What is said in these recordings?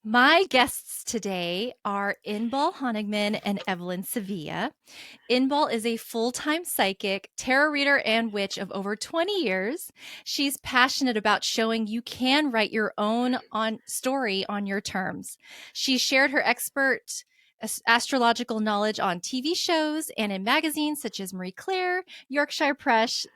My guests today are Inbal Honigman and Evelyn Sevilla. Inbal is a full time psychic, tarot reader, and witch of over 20 years. She's passionate about showing you can write your own story on your terms. She shared her expert astrological knowledge on TV shows and in magazines such as Marie Claire, Yorkshire Press,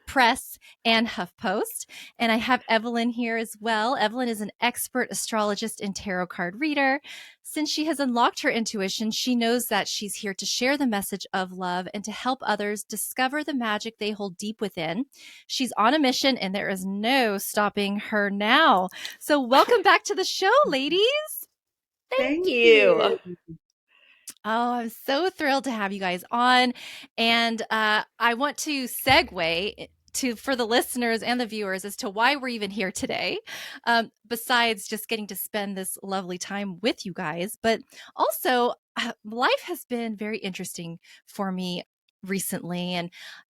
and HuffPost. And I have Evelyn here as well. Evelyn is an expert astrologist and tarot card reader. Since she has unlocked her intuition, she knows that she's here to share the message of love and to help others discover the magic they hold deep within. She's on a mission and there is no stopping her now. So, welcome back to the show, ladies. Thank Thank you. you. Oh, I'm so thrilled to have you guys on. And I want to segue to for the listeners and the viewers as to why we're even here today, besides just getting to spend this lovely time with you guys. But also, life has been very interesting for me recently, and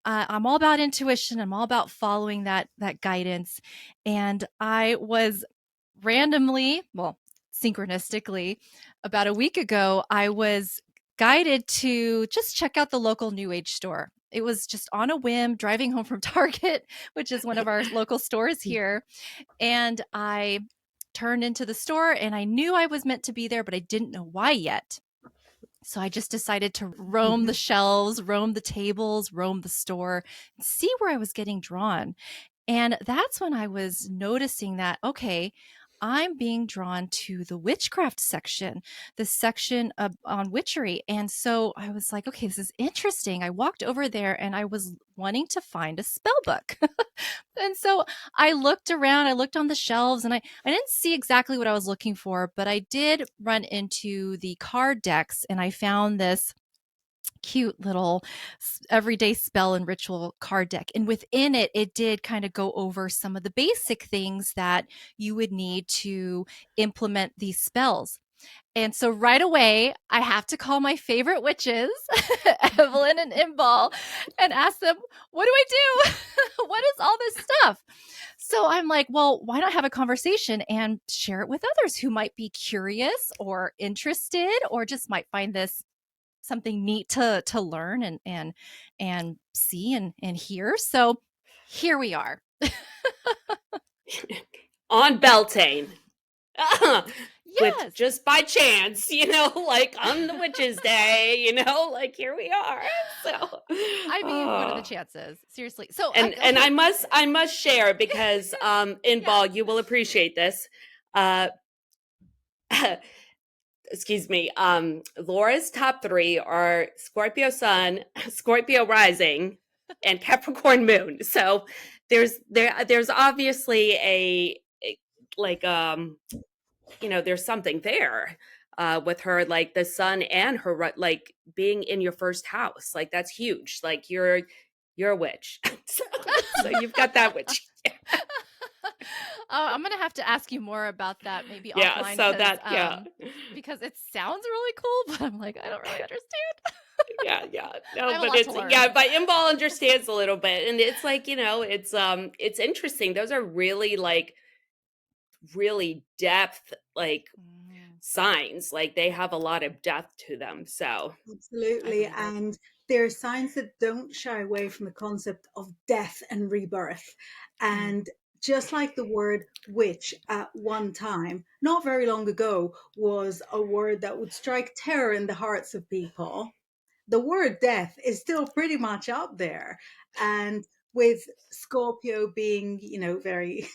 I'm all about intuition. I'm all about following that guidance. And I was randomly, well, synchronistically, about a week ago, I was guided to just check out the local New Age store. It was just on a whim, driving home from Target, which is one of our local stores here. And I turned into the store and I knew I was meant to be there, but I didn't know why yet. So I just decided to roam the shelves, roam the tables, roam the store, and see where I was getting drawn. And that's when I was noticing that, okay, I'm being drawn to the witchcraft section, the section on witchery. And so I was like, okay, this is interesting. I walked over there and I was wanting to find a spell book. And so I looked around, I looked on the shelves, and I didn't see exactly what I was looking for, but I did run into the card decks and I found this cute little everyday spell and ritual card deck. And within it, it did kind of go over some of the basic things that you would need to implement these spells. And so right away, I have to call my favorite witches, Evelyn and Inbal, and ask them, what do I do? What is all this stuff? So I'm like, well, why not have a conversation and share it with others who might be curious or interested or just might find this something neat to learn and see and hear. So here we are. On Beltane. With Yes. just by chance, like on the witch's day, like here we are. So I mean, what are the chances? Seriously. So and okay. I must share because in Yeah. Ball, you will appreciate this. Excuse me. Laura's top 3 are Scorpio Sun, Scorpio Rising, and Capricorn Moon. So there's obviously like there's something there with her, like the sun and her like being in your first house, like that's huge. Like you're a witch, so you've got that witch. I'm gonna have to ask you more about that maybe Yeah. offline So that because it sounds really cool, but I'm like, I don't really understand. yeah. I No, have a but lot to it's learn. but Imbal understands a little bit, and it's like it's interesting. Those are really like really depth like Mm, signs. Like they have a lot of depth to them. So I Absolutely. believe it. And there are signs that don't shy away from the concept of death and rebirth. Mm. And just like the word witch at one time, not very long ago, was a word that would strike terror in the hearts of people, the word death is still pretty much up there. And with Scorpio being, very,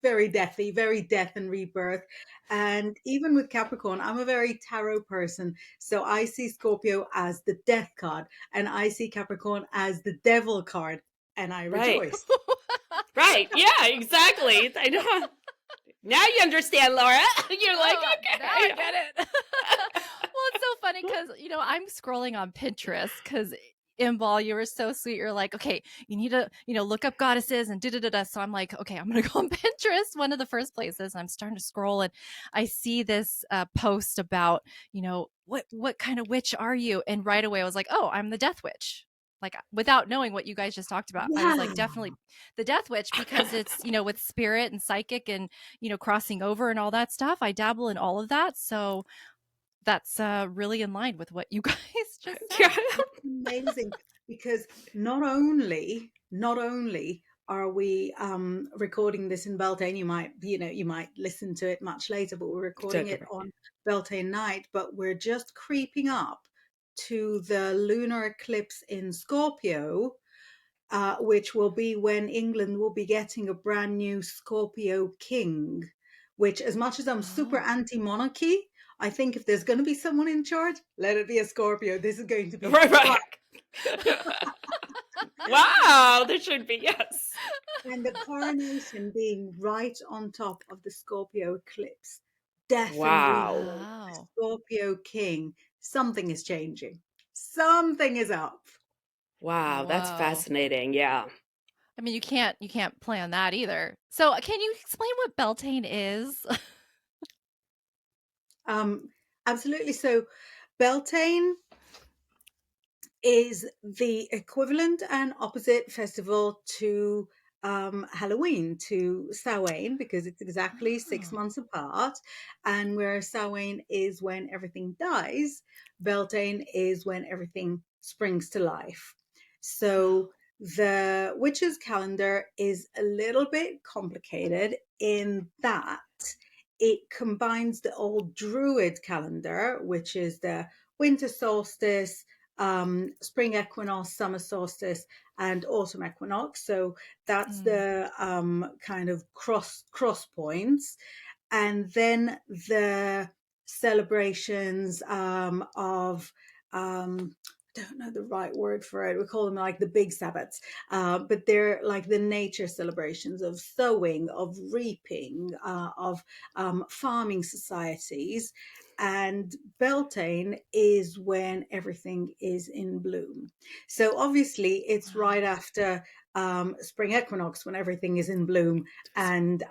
very deathy, very death and rebirth. And even with Capricorn, I'm a very tarot person. So I see Scorpio as the death card and I see Capricorn as the devil card. And I right. rejoice. Right. Yeah, exactly. I know. Now you understand, Laura. You're like, Oh, now I okay. get it. Well, it's so funny because I'm scrolling on Pinterest because Imbal, you were so sweet. You're like, okay, you need to look up goddesses and da da da da. So I'm like, okay, I'm gonna go on Pinterest, one of the first places. I'm starting to scroll and I see this post about what kind of witch are you? And right away I was like, oh, I'm the Death Witch. like without knowing what you guys just talked about, I was like, Yeah. definitely the death witch, because it's, with spirit and psychic and, crossing over and all that stuff. I dabble in all of that. So that's really in line with what you guys just Yeah. said. That's amazing because not only are we recording this in Beltane, you might listen to it much later, but we're recording it on Beltane night, but we're just creeping up to the lunar eclipse in Scorpio, which will be when England will be getting a brand new Scorpio king. Which, as much as I'm super Oh. anti-monarchy, I think if there's going to be someone in charge, let it be a Scorpio. This is going to be Right, fun. right. Wow, there should be, yes. And the coronation being right on top of the Scorpio eclipse definitely Wow. means the Wow. Scorpio king, something is changing. Something is up. Wow, that's Whoa. fascinating. Yeah. I mean, you can't plan that either. So, can you explain what Beltane is? Um, Absolutely. So Beltane is the equivalent and opposite festival to Halloween, to Samhain, because it's exactly six Oh. months apart. And where Samhain is when everything dies, Beltane is when everything springs to life. Wow. So the witches' calendar is a little bit complicated in that it combines the old Druid calendar, which is the winter solstice, spring equinox, summer solstice, and autumn equinox. So that's Mm. the kind of cross points, and then the celebrations of I don't know the right word for it. We call them like the big Sabbats, but they're like the nature celebrations of sowing, of reaping, of farming societies. And Beltane is when everything is in bloom. So obviously, it's right Wow. after spring equinox when everything is in bloom, and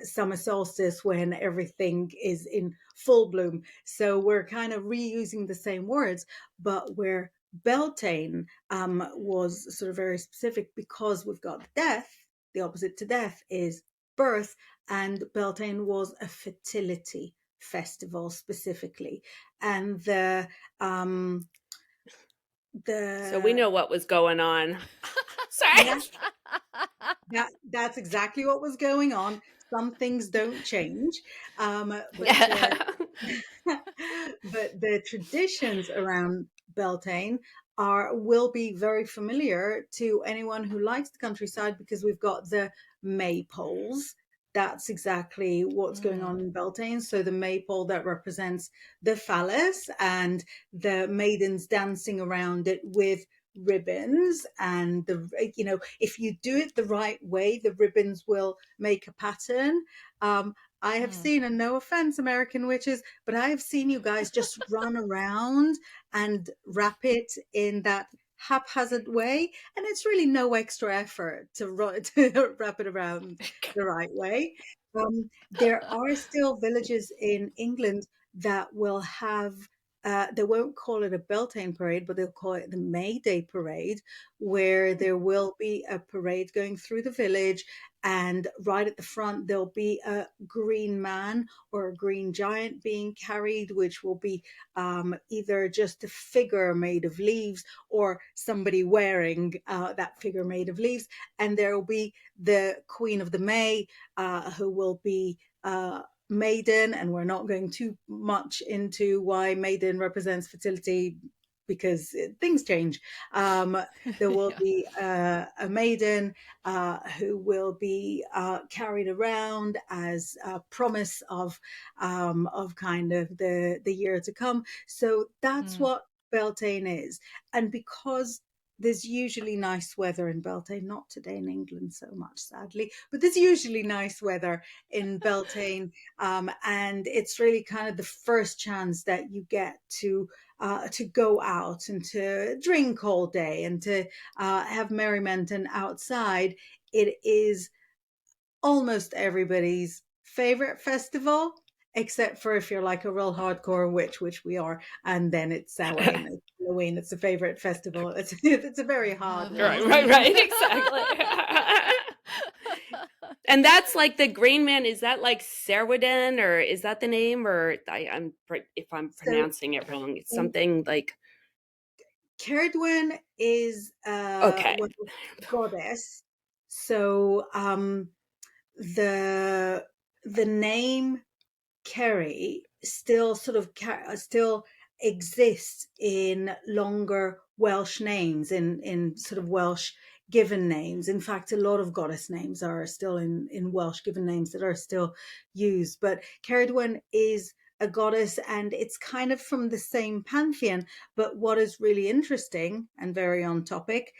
summer solstice when everything is in full bloom. So we're kind of reusing the same words, but where Beltane was sort of very specific because we've got death. The opposite to death is birth, and Beltane was a fertility festival specifically, and um, So we the know what was going on. Sorry. yeah, that's exactly what was going on. Some things don't change, but the but the traditions around Beltane will be very familiar to anyone who likes the countryside because we've got the maypoles. That's exactly what's going Mm. on in Beltane. So the maypole that represents the phallus, and the maidens dancing around it with ribbons, and if you do it the right way, the ribbons will make a pattern. I have Mm. seen, and no offense, American witches, but I have seen you guys just run around and wrap it in that haphazard way, and it's really no extra effort to wrap it around the right way. There are still villages in England that will have. They won't call it a Beltane parade, but they'll call it the May Day parade, where there will be a parade going through the village, and right at the front there'll be a green man or a green giant being carried, which will be either just a figure made of leaves or somebody wearing that figure made of leaves. And there will be the Queen of the May, who will be maiden, and we're not going too much into why maiden represents fertility because things change. There will Yeah. be a maiden who will be carried around as a promise of kind of the year to come. So that's Mm. what Beltane is, and because there's usually nice weather in Beltane, not today in England so much, sadly, but there's usually nice weather in Beltane, and it's really kind of the first chance that you get to go out and to drink all day and to have merriment and outside. It is almost everybody's favorite festival, except for if you're like a real hardcore witch, which we are, and then it's Samhain. It's Halloween. It's a favorite festival. It's a very hard Love one. Right, exactly. And that's like the Green Man. Is that like Serwiden, or is that the name? Or if I'm So pronouncing it wrong, it's in something like Ceridwen is okay. well, goddess. So the the name Kerry still still exists in longer Welsh names, in sort of Welsh given names. In fact, a lot of goddess names are still in Welsh given names that are still used. But Ceridwen is a goddess, and it's kind of from the same pantheon. But what is really interesting and very on topic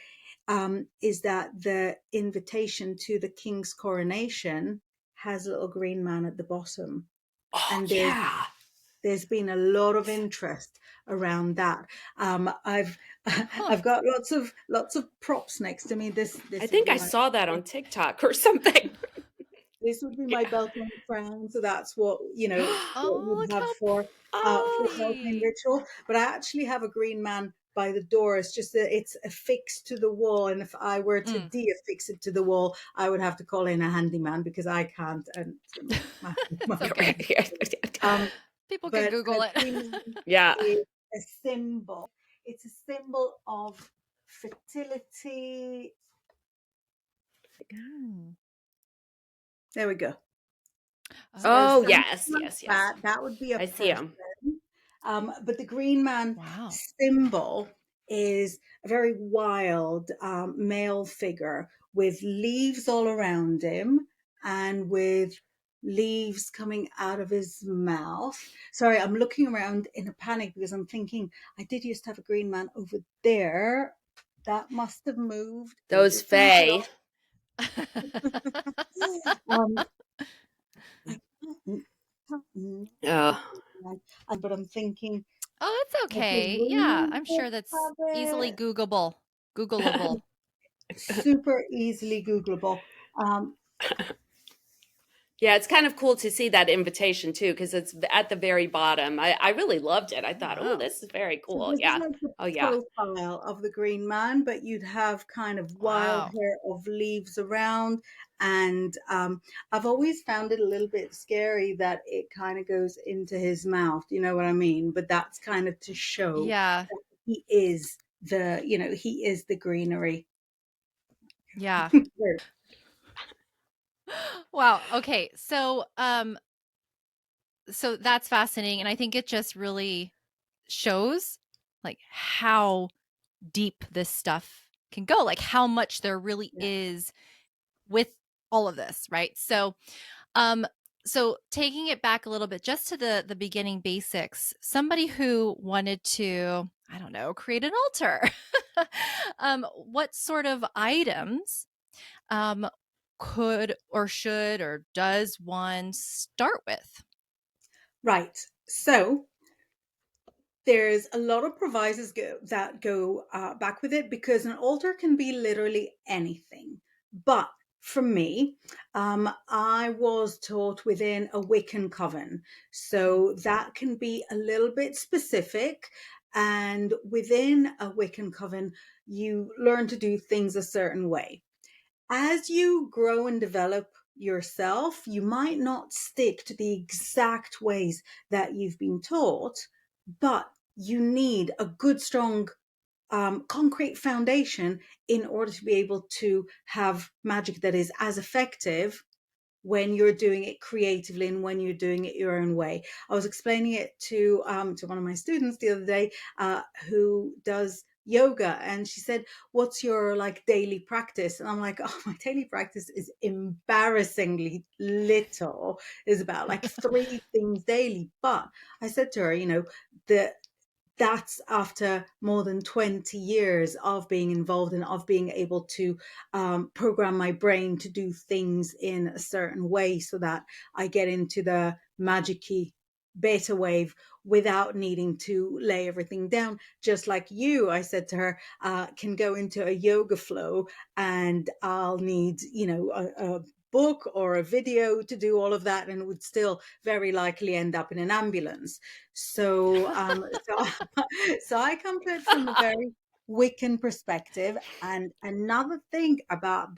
is that the invitation to the king's coronation has a little green man at the bottom, Oh and yeah. there's been a lot of interest around that. I've Huh. I've got lots of props next to me. I This would think be I my saw that on TikTok or something. this would be Yeah. my Beltane crown. So that's what what Oh, you'd look have how for Beltane pretty. ritual. But I actually have a green man by the door. It's just that it's affixed to the wall, and if I were to Mm. de-affix it to the wall, I would have to call in a handyman because I can't. And my It's okay. brain. Um, People can but Google it. green man Yeah. is a symbol. It's a symbol of fertility. Mm. There we go. So Okay. Oh something yes, like yes, yes. that would be a I see person. him. But the green man Wow. symbol is a very wild male figure with leaves all around him and with leaves coming out of his mouth. Sorry, I'm looking around in a panic because I'm thinking I did used to have a green man over there. That must have moved a Those different Fae. um, I can't Oh, but I'm thinking Oh, it's I okay. Yeah, believe I'm they sure that's have easily it Googleable. Googleable. super easily Googleable. Um, yeah, it's kind of cool to see that invitation too, because it's at the very bottom. I really loved it. I thought, oh, Wow. this is very so cool. this is Yeah. like the Oh yeah. profile of the Green Man, but you'd have kind of wild Wow. hair of leaves around. And I've always found it a little bit scary that it kind of goes into his mouth. You know what I mean? But that's kind of to show Yeah. that he is he is the greenery. Yeah. Wow. Okay. So that's fascinating, and I think it just really shows like how deep this stuff can go, like how much there really Yeah. is with all of this, right? Um so taking it back a little bit just to the beginning basics, somebody who wanted to, I don't know, create an altar. What sort of items um could or should or does one start with? Right. So there's a lot of provisos that go back with it because an altar can be literally anything. But for me, I was taught within a Wiccan coven. So that can be a little bit specific. And within a Wiccan coven, you learn to do things a certain way. As you grow and develop yourself, you might not stick to the exact ways that you've been taught, but you need a good, strong, concrete foundation in order to be able to have magic that is as effective when you're doing it creatively and when you're doing it your own way. I was explaining it to one of my students the other day who does yoga, and she said, what's your like daily practice? And I'm like, oh, my daily practice is embarrassingly little. Is about like three things daily. But I said to her, the that's after more than 20 years of being involved and of being able to program my brain to do things in a certain way so that I get into the magicy beta wave without needing to lay everything down. Just like you, I said to her, can go into a yoga flow and I'll need, a book or a video to do all of that, and it would still very likely end up in an ambulance. So, so I come to it from a very Wiccan perspective. And another thing about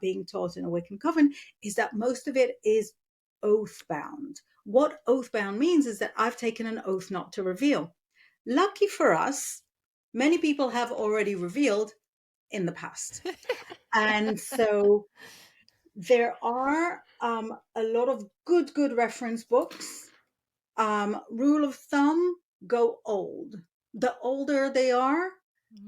being taught in a Wiccan coven is that most of it is oath bound. What oath bound means is that I've taken an oath not to reveal. Lucky for us, many people have already revealed in the past. And so there are a lot of good reference books. Rule of thumb, go old. The older they are,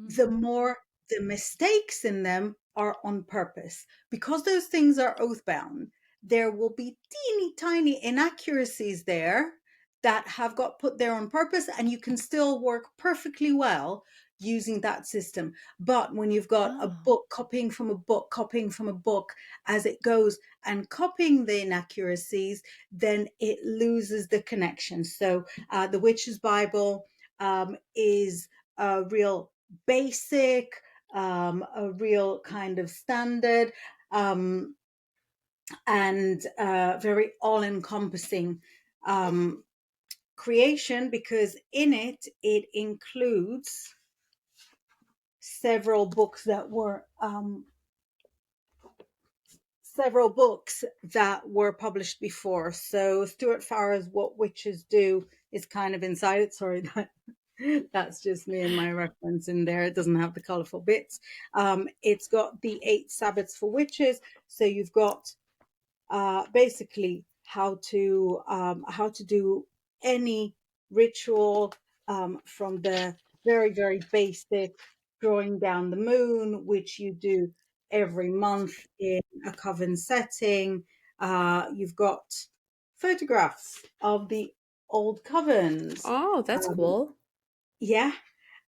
the Mm. more the mistakes in them are on purpose. Because those things are oath bound, there will be teeny tiny inaccuracies there that have got put there on purpose, and you can still work perfectly well using that system. But when you've got a Oh. book copying from a book, copying from a book as it goes, and copying the inaccuracies, then it loses the connection. So the Witch's Bible is a real basic, a real kind of standard, and very all encompassing creation, because in it, it includes several books that were published before. So Stuart Farrar's What Witches Do is kind of inside it. Sorry, that's just me and my reference in there. It doesn't have the colorful bits. It's got the 8 Sabbaths for Witches. So you've got basically how to do any ritual, from the very basic drawing down the moon, which you do every month in a coven setting. You've got photographs of the old covens. Oh, that's Um, cool. yeah,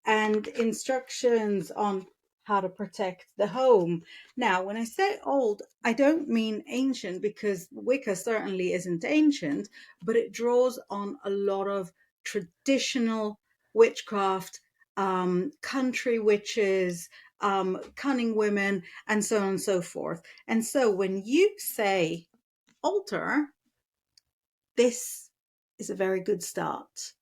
and instructions on how to protect the home. Now, when I say old, I don't mean ancient, because Wicca certainly isn't ancient, but it draws on a lot of traditional witchcraft, country witches, cunning women, and so on and so forth. And so when you say altar, this is a very good start.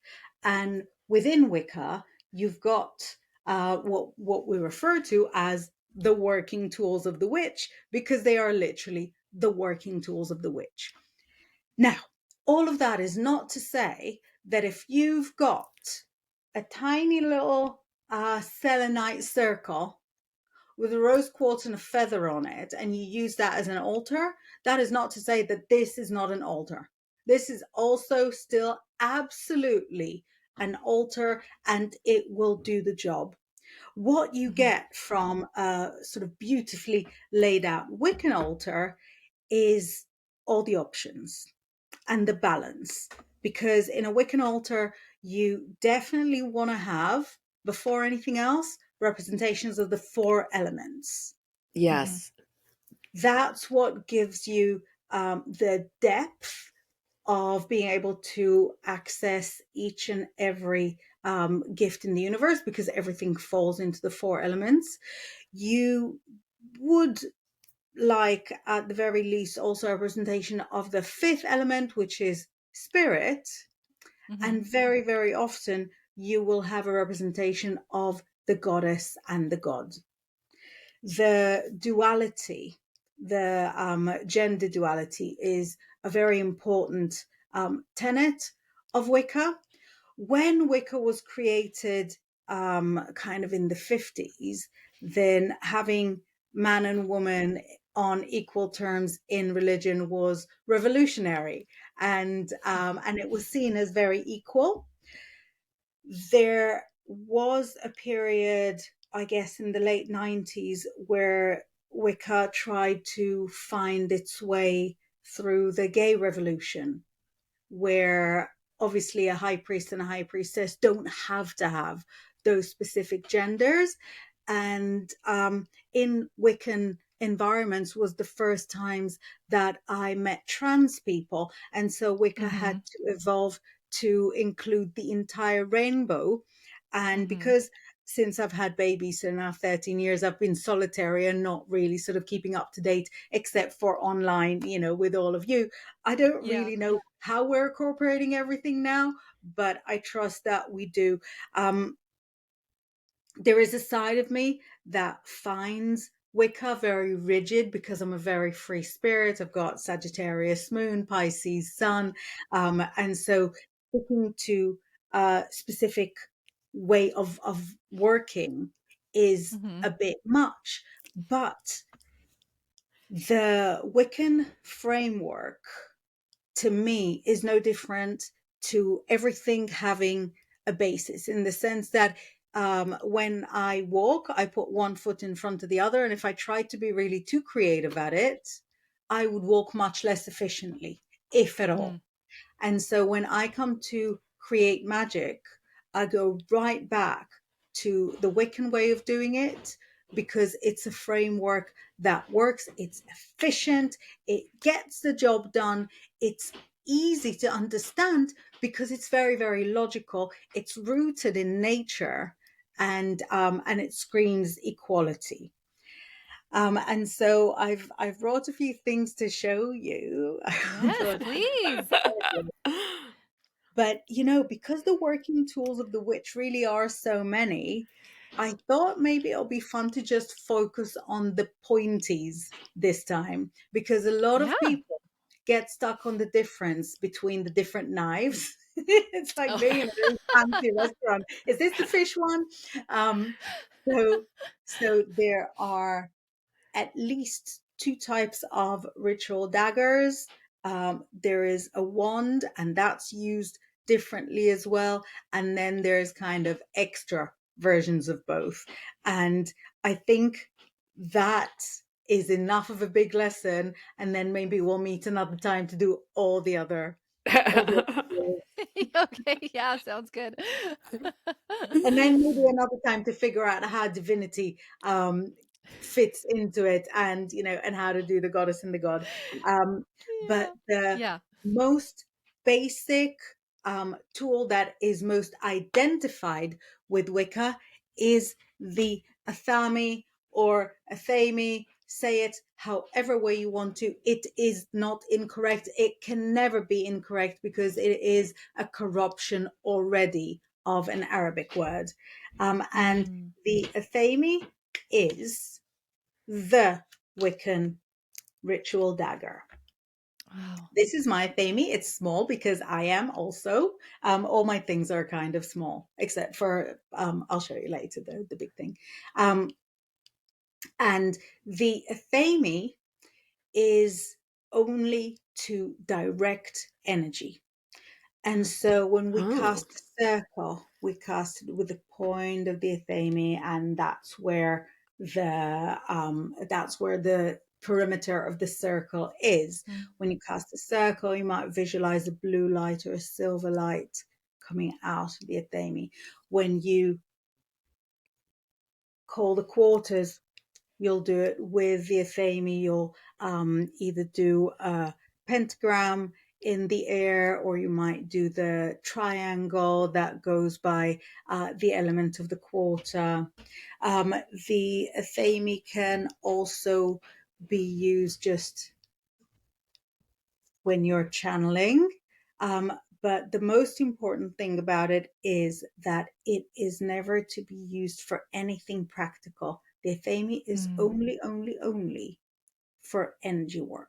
And within Wicca, you've got what we refer to as the working tools of the witch, because they are literally the working tools of the witch. Now, all of that is not to say that if you've got a tiny little selenite circle with a rose quartz and a feather on it, and you use that as an altar, that is not to say that this is not an altar. This is also still absolutely an altar, and it will do the job. What you Mhm. get from a sort of beautifully laid out Wiccan altar is all the options and the balance. Because in a Wiccan altar, you definitely want to have, before anything else, representations of the 4 elements. Mhm. Yes. That's what gives you the depth of being able to access each and every gift in the universe, because everything falls into the 4 elements. You would like, at the very least, also a representation of the 5th element, which is spirit. Mhm. And very often you will have a representation of the goddess and the god. The duality, the gender duality, is a very important tenet of Wicca. When Wicca was created, kind of in the 50s, then having man and woman on equal terms in religion was revolutionary, and it was seen as very equal. There was a period, I guess, in the late 90s where Wicca tried to find its way through the gay revolution, where obviously a high priest and a high priestess don't have to have those specific genders. And in Wiccan environments was the first times that I met trans people. And so Wicca had Mhm. to evolve to include the entire rainbow. And Mhm. because since I've had babies, so now 13 years, I've been solitary and not really sort of keeping up to date, except for online, with all of you. I don't Yeah. really know how we're incorporating everything now, but I trust that we do. There is a side of me that finds Wicca very rigid because I'm a very free spirit. I've got Sagittarius moon, Pisces sun. And so sticking to a specific way of working is Hmm. a bit much. But the Wiccan framework to me is no different to everything having a basis, in the sense that when I walk, I put one foot in front of the other. And if I tried to be really too creative at it, I would walk much less efficiently, if at all. Mm. And so when I come to create magic, I go right back to the Wiccan way of doing it, because it's a framework that works, it's efficient, it gets the job done, it's easy to understand because it's very, very logical, it's rooted in nature, and it screams equality. And so I've brought a few things to show you. Yes, but please. But, because the working tools of the witch really are so many, I thought maybe it'll be fun to just focus on the pointies this time, because a lot Yeah. of people get stuck on the difference between the different knives. It's like Oh. being in a very fancy restaurant. Is this the fish one? Um, so, so there are at least two types of ritual daggers. There is a wand, and that's used differently as well. And then there's kind of extra versions of both. And I think that is enough of a big lesson. And then maybe we'll meet another time to do all the other. Okay, yeah, sounds good. And then maybe another time to figure out how divinity fits into it, and how to do the goddess and the god. um, but Yeah. the Yeah. most basic tool that is most identified with Wicca is the athame or athame. Say it however way you want to. It is not incorrect. It can never be incorrect because it is a corruption already of an Arabic word. And Mm. the athame is the Wiccan ritual dagger. Wow. This is my athame. It's small because I am also. All my things are kind of small, except for, I'll show you later, the big thing. Um, and the athame is only to direct energy. And so when we Oh. cast a circle, we cast it with the point of the athame, and that's where the perimeter of the circle is. Mm. When you cast a circle, you might visualize a blue light or a silver light coming out of the athame. When you call the quarters, you'll do it with the athame. You'll either do a pentagram in the air, or you might do the triangle that goes by the element of the quarter. The athame can also be used just when you're channeling. But the most important thing about it is that it is never to be used for anything practical. The athame is Mm. only for energy work.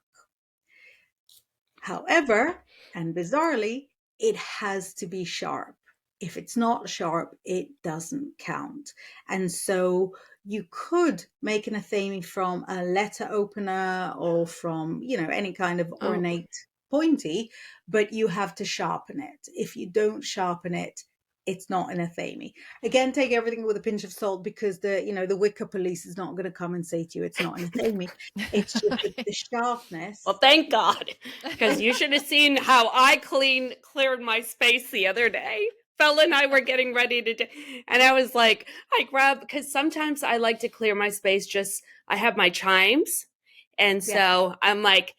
However, and bizarrely, it has to be sharp. If it's not sharp, it doesn't count. And so you could make an athame from a letter opener or from, any kind of Oh. ornate pointy, but you have to sharpen it. If you don't sharpen it, it's not an athame. Again, take everything with a pinch of salt, because the Wicca police is not going to come and say to you it's not an athame. It's just that Okay. the Well, sharpness. thank God, because you should have seen how I cleared my space the other day. Fella and I were getting ready to do, and I was like, I grab, because sometimes I like to clear my space. I have my chimes, and Yeah. so I'm like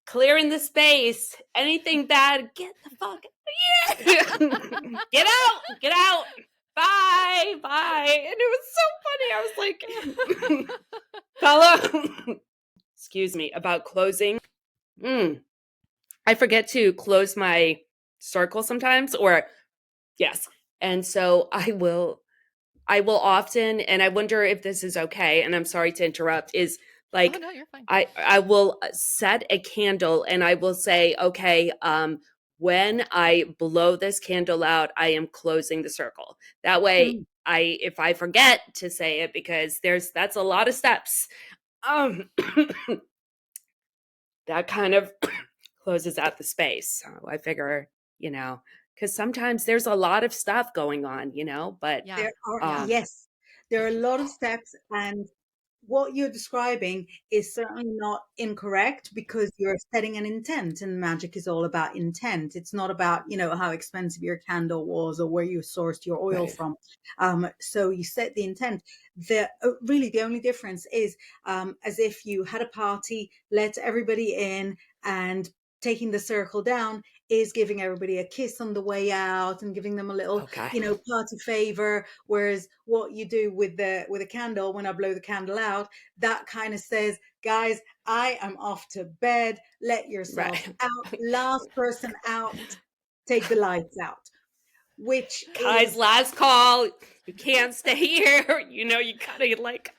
clearing the space. Anything bad, get the fuck, get out, get out. bye, bye. And it was so funny. I was like, Bella, excuse me, about closing. I forget to close my circle sometimes, or yes. And so I will often, and I wonder if this is okay, and I'm sorry to interrupt, is Oh like no, you're fine. I will set a candle and I will say, okay, when I blow this candle out, I am closing the circle. That way Mm. if I forget to say it, because that's a lot of steps, um that kind of closes out the space. So I figure, because sometimes there's a lot of stuff going on, but Yeah. There are, Yeah. um yes, there are a lot of steps, and what you're describing is certainly not incorrect because you're setting an intent, and magic is all about intent. It's not about, how expensive your candle was or where you sourced your oil right. from. So you set the intent. Really the only difference is, as if you had a party, let everybody in, and taking the circle down is giving everybody a kiss on the way out and giving them a little, Okay. party favor. Whereas what you do with a candle, when I blow the candle out, that kind of says, guys, I am off to bed. Let yourselves Right. out. Last person out. Take the lights out. Which Guys, is last call. You can't stay here. You gotta like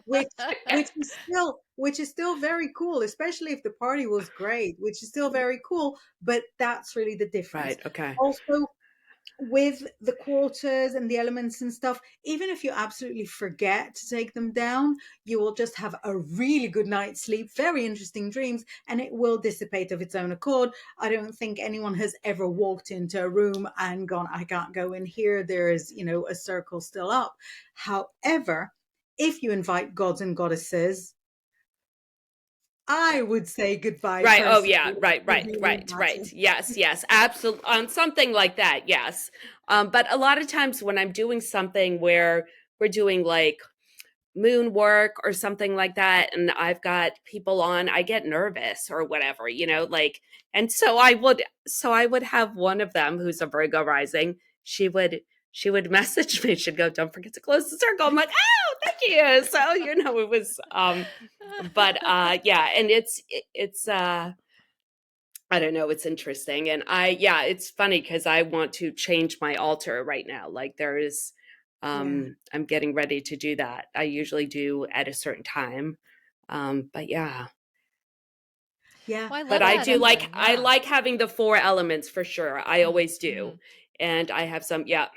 which which is still very cool, especially if the party was great, which is still very cool. But that's really the difference. Right, okay. Also, with the quarters and the elements and stuff, even if you absolutely forget to take them down, you will just have a really good night's sleep, very interesting dreams, and it will dissipate of its own accord. I don't think anyone has ever walked into a room and gone, I can't go in here. There is, a circle still up. However, if you invite gods and goddesses, I would say goodbye Right. Oh personally. yeah. Right. It Right. really Right. Right. matters. Yes. Yes. Absolutely. On something like that. Yes. But a lot of times when I'm doing something where we're doing like moon work or something like that, and I've got people on, I get nervous or whatever, like, and so I would have one of them who's a Virgo rising. She would message me. She'd go, "Don't forget to close the circle." I'm like, "Oh, thank you." So it was but yeah, and it's I don't know, it's interesting. And yeah, it's funny because I want to change my altar right now. Like there is Yeah. I'm getting ready to do that. I usually do at a certain time. But yeah. Yeah. Well, I But love I that, do Definitely. like Evelyn. I Yeah. like having the four elements for sure. I always do. Mhm. And I have some, yeah,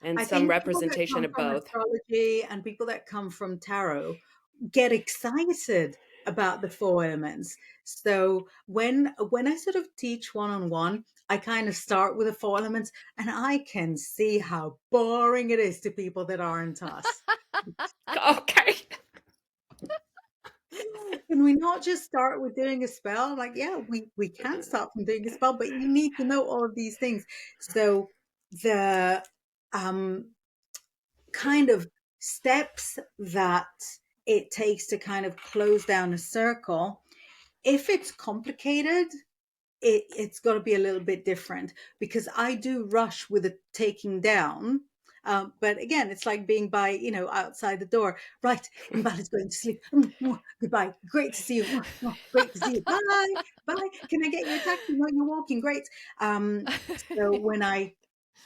and I some think people that representation come of from both. astrology and people that come from tarot get excited about the four elements. So when I sort of teach one on one, I kind of start with the four elements, and I can see how boring it is to people that aren't us. Okay. Can we not just start with doing a spell? I'm like, yeah, we can start from doing a spell, but you need to know all of these things. So the um kind of steps that it takes to kind of close down a circle, if it's complicated, it's got to be a little bit different, because I do rush with the taking down. But again, it's like being by, outside the door. Right, Inbal is going to sleep. Goodbye. Great to see you. Great to see you. Bye. Bye. Can I get you a taxi? No, you're walking. Great. So when I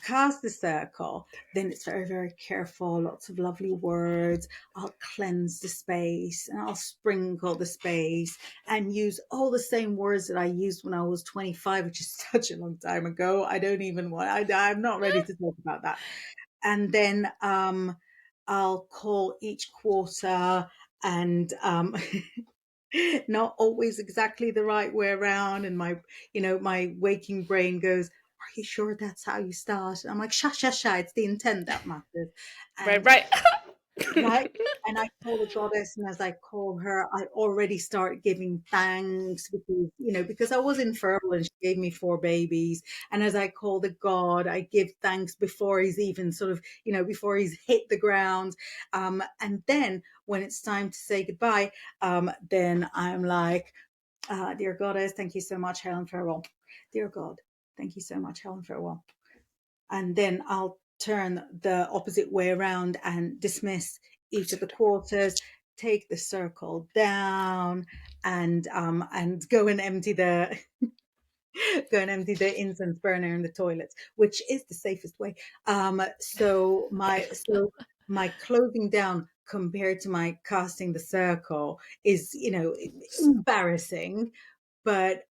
cast the circle, then it's very, very careful, lots of lovely words. I'll cleanse the space and I'll sprinkle the space and use all the same words that I used when I was 25, which is such a long time ago. I don't even want, I'm not ready to talk about that. And then I'll call each quarter, and not always exactly the right way around. And my waking brain goes, are you sure that's how you start? And I'm like, sha, sha, sha, it's the intent that matters. Right, And right. right. And I call the goddess, and as I call her, I already start giving thanks because I was infertile and she gave me four babies. And as I call the god, I give thanks before he's even sort of, before he's hit the ground. And then when it's time to say goodbye, then I'm like, dear goddess, thank you so much, Helen, farewell. Dear God, thank you so much, Helen, farewell. And then I'll turn the opposite way around and dismiss each of the quarters, take the circle down, and go and empty the incense burner in the toilets, which is the safest way. So my closing down compared to my casting the circle is, embarrassing, but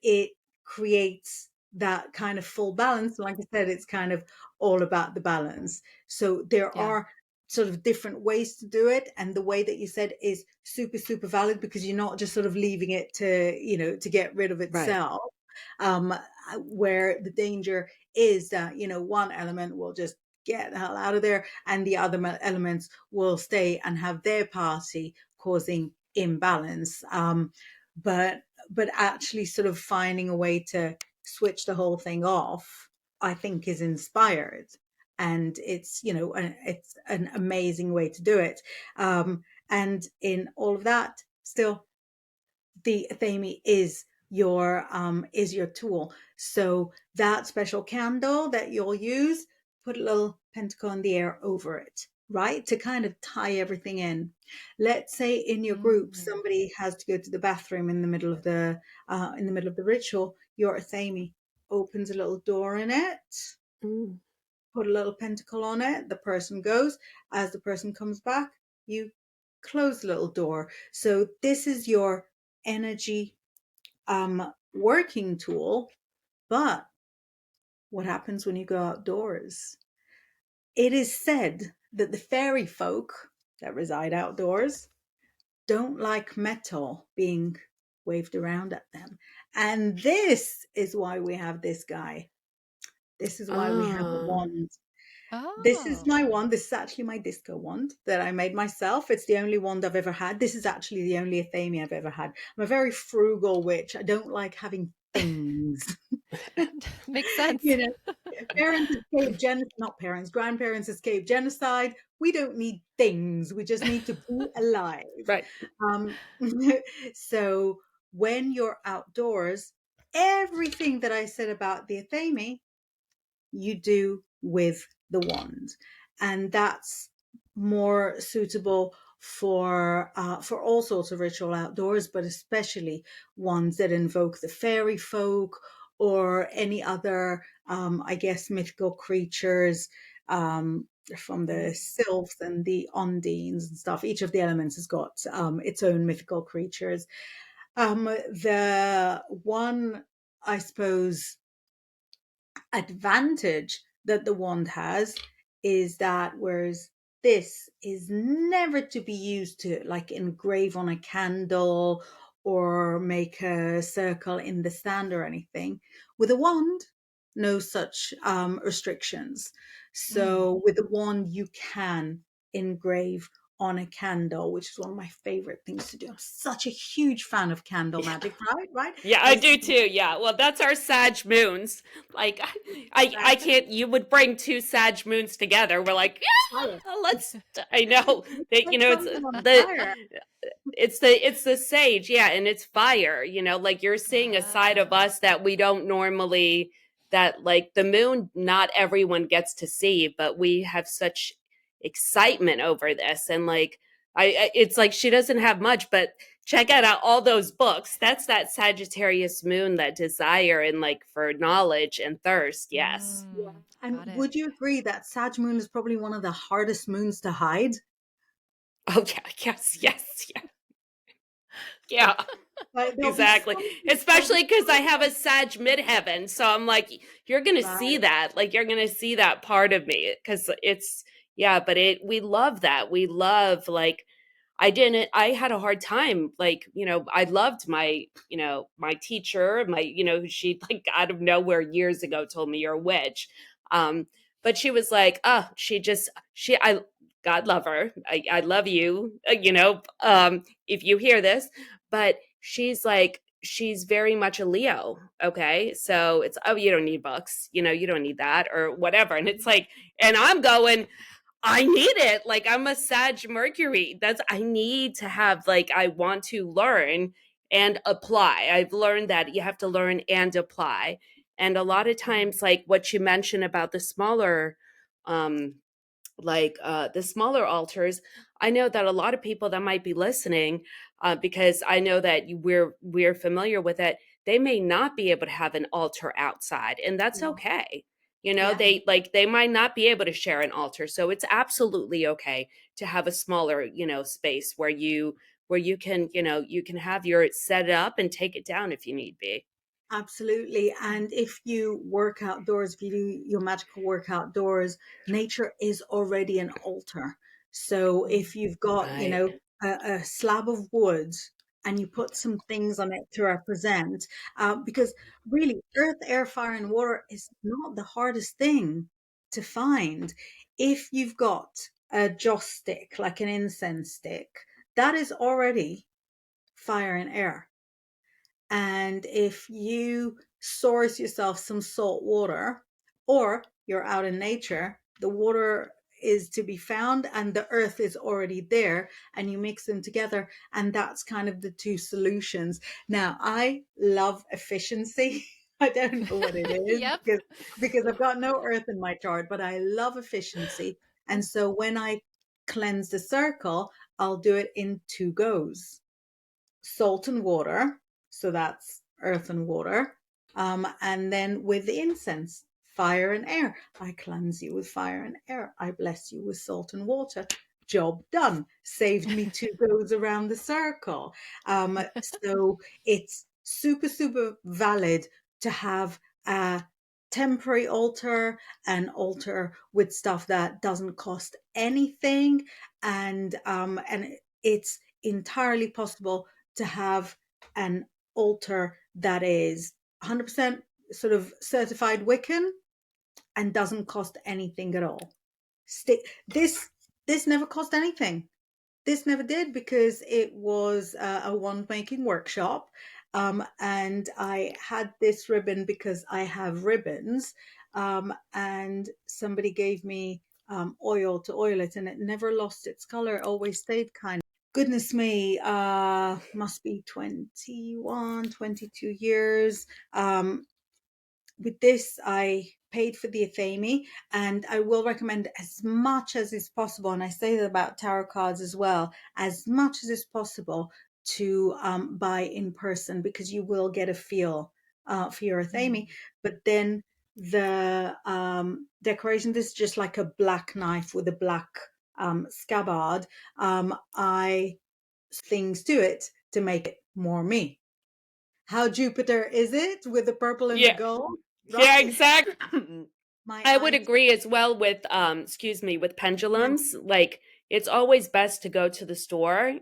it creates that kind of full balance. Like I said, it's kind of all about the balance. So there Yeah. are sort of different ways to do it, and the way that you said is super super valid, because you're not just sort of leaving it to get rid of Right. itself. um where the danger is that one element will just get the hell out of there, and the other elements will stay and have their party, causing imbalance. But actually sort of finding a way to switch the whole thing off, I think, is inspired, and it's an amazing way to do it. And in all of that, still, the Athame is your tool. So that special candle that you'll use, put a little pentacle in the air over it, right? To kind of tie everything in. Let's say in your group Mm. somebody has to go to the bathroom in the middle of the ritual. Your Athame opens a little door in it, Mm. put a little pentacle on it, the person goes. As the person comes back, you close the little door. So this is your energy working tool. But what happens when you go outdoors? It is said that the fairy folk that reside outdoors don't like metal being waved around at them. And this is why we have this guy. This is why we have a Oh. wand. This is Oh. my wand. This is actually my disco wand that I made myself. It's the only wand I've ever had. This is actually the only Athame I've ever had. I'm a very frugal witch. I don't like having things. Makes sense. you know, Parents escape genocide, not parents, grandparents escape genocide. We don't need things. We just need to be alive. Right. Um, so when you're outdoors, everything that I said about the Athame, you do with the wand, and that's more suitable for all sorts of ritual outdoors, but especially ones that invoke the fairy folk or any other, I guess, mythical creatures, from the sylphs and the ondines and stuff. Each of the elements has got its own mythical creatures. The one, I suppose, advantage that the wand has is that, whereas this is never to be used to like engrave on a candle or make a circle in the sand or anything, with a wand, no such restrictions. Mm. So with the wand, you can engrave on a candle, which is one of my favorite things to do. I'm such a huge fan of candle Yeah. magic, right? Yeah, I I do too. Yeah. Well, that's our Sag moons. Like I can't, you would bring two Sag moons together. We're like, yeah, let's, I know that, Set it's something on the fire. it's the sage, yeah, and it's fire, like you're seeing a side of Ah. us that we don't normally, that like the moon not everyone gets to see, but we have such excitement over this. And like it's like she doesn't have much, but check out all those books. That's that Sagittarius moon, that desire and like for knowledge and thirst. Yes. Yeah. Mm. And Got it. would you agree that Sag Moon is probably one of the hardest moons to hide? Oh yeah, yes, yes, yeah, yeah. Like there'll be Exactly. something, Especially because I have a Sag midheaven. So I'm like, you're going to see right. that. Like, you're going to see that part of me. Because it's, yeah, but we love that. We love, like, I had a hard time. Like, I loved my teacher, she, like, out of nowhere years ago told me you're a witch. But she was like, oh, God love her. I love you, if you hear this. But she's like, she's very much a Leo. Okay. So it's, oh, you don't need books, you don't need that or whatever. And it's like, and I'm going, I need it. Like, I'm a Sag Mercury. I need to have, like, I want to learn and apply. I've learned that you have to learn and apply. And a lot of times, like what you mentioned about the smaller the smaller altars. I know that a lot of people that might be listening, because I know that we're familiar with it, they may not be able to have an altar outside, and that's No. okay. Yeah. They might not be able to share an altar, so it's absolutely okay to have a smaller, space where you can have your set up and take it down if you need be. Absolutely. And if you work outdoors, if you do your magical work outdoors, nature is already an altar. So if you've got, Right. a slab of wood and you put some things on it to represent, because really, earth, air, fire, and water is not the hardest thing to find. If you've got a joss stick, like an incense stick, that is already fire and air. And if you source yourself some salt water, or you're out in nature, the water is to be found and the earth is already there, and you mix them together. And that's kind of the two solutions. Now, I love efficiency. I don't know what it is Yep. because I've got no earth in my chart, but I love efficiency. And so when I cleanse the circle, I'll do it in two goes: salt and water. So that's earth and water. And then with the incense, fire and air. I cleanse you with fire and air. I bless you with salt and water. Job done. Saved me two goes around the circle. So it's super, super valid to have a temporary altar, an altar with stuff that doesn't cost anything, and it's entirely possible to have an altar that is 100% sort of certified Wiccan and doesn't cost anything at all. This never cost anything. This never did, because it was a wand making workshop. And I had this ribbon because I have ribbons. And somebody gave me oil to oil it, and it never lost its color. It always stayed kind. Goodness me, must be 21, 22 years. With this, I paid for the Athame, and I will recommend as much as is possible, and I say that about tarot cards as well, as much as is possible to buy in person, because you will get a feel for your Athame. But then the decoration, this is just like a black knife with a black scabbard. I things to it to make it more me. How Jupiter is it with the purple and the Yeah. gold? Yeah, Right. exactly. My I would eye. agree as well with with Yeah. pendulums. Like, it's always best to go to the store,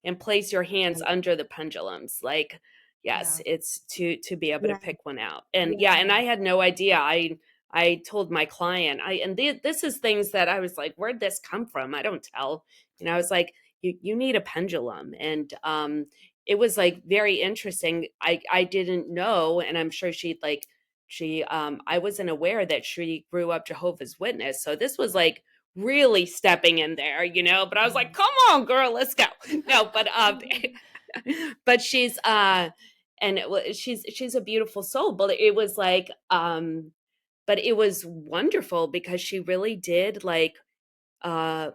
and place your hands Right. under the pendulums. Like, yes, Yeah. it's to be able to Yeah. pick one out. And yeah, Yeah. and I had no idea. I told my client, this is things that I was like, where'd this come from? I don't tell. I was like, you need a pendulum. And it was like very interesting. I didn't know, and I'm sure I wasn't aware that she grew up Jehovah's Witness. So this was like really stepping in there, but I was like, come on, girl, let's go. No, but but she's a beautiful soul. But it was like but it was wonderful because she really did uh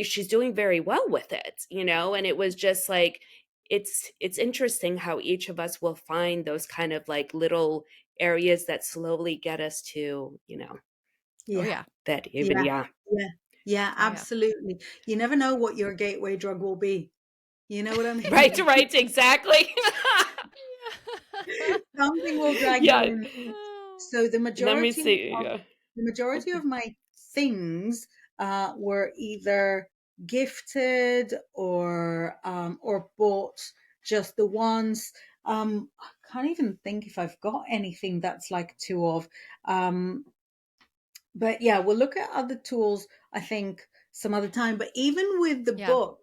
she's doing very well with it, and it was just like it's interesting how each of us will find those kind of like little areas that slowly get us to, Oh, Yeah. yeah. that even Yeah. yeah. Yeah. Yeah. Oh, yeah. Absolutely. You never know what your gateway drug will be. You know what I Right, mean? right, exactly. Something will drag you Yeah. in. Oh. So Let me see. Yeah. the majority of my things were either gifted or bought just the once. I can't even think if I've got anything that's like two of. Um, but yeah, we'll look at other tools, I think, some other time. But even with the Yeah. book,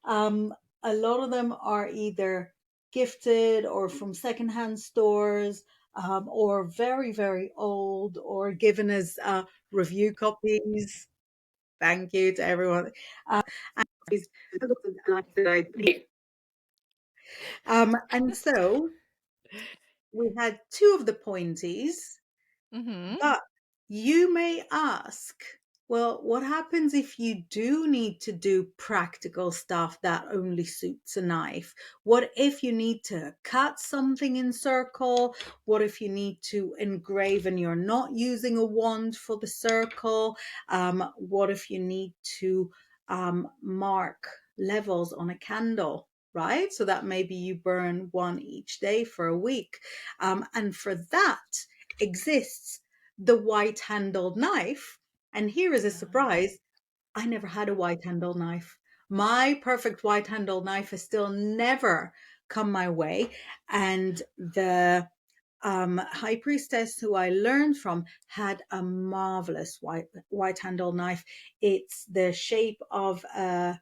um, a lot of them are either gifted or from secondhand stores, or very, very old, or given as review copies. Thank you to everyone. And these- and so we had two of the pointies, Mhm. but You may ask, well, what happens if you do need to do practical stuff that only suits a knife? What if you need to cut something in circle? What if you need to engrave and you're not using a wand for the circle? What if you need to mark levels on a candle? Right? So that maybe you burn one each day for a week. And for that exists the white handled knife. And here is a Oh. surprise, I never had a white handled knife. My perfect white handled knife has still never come my way. And the high priestess who I learned from had a marvelous white handled knife. It's the shape of a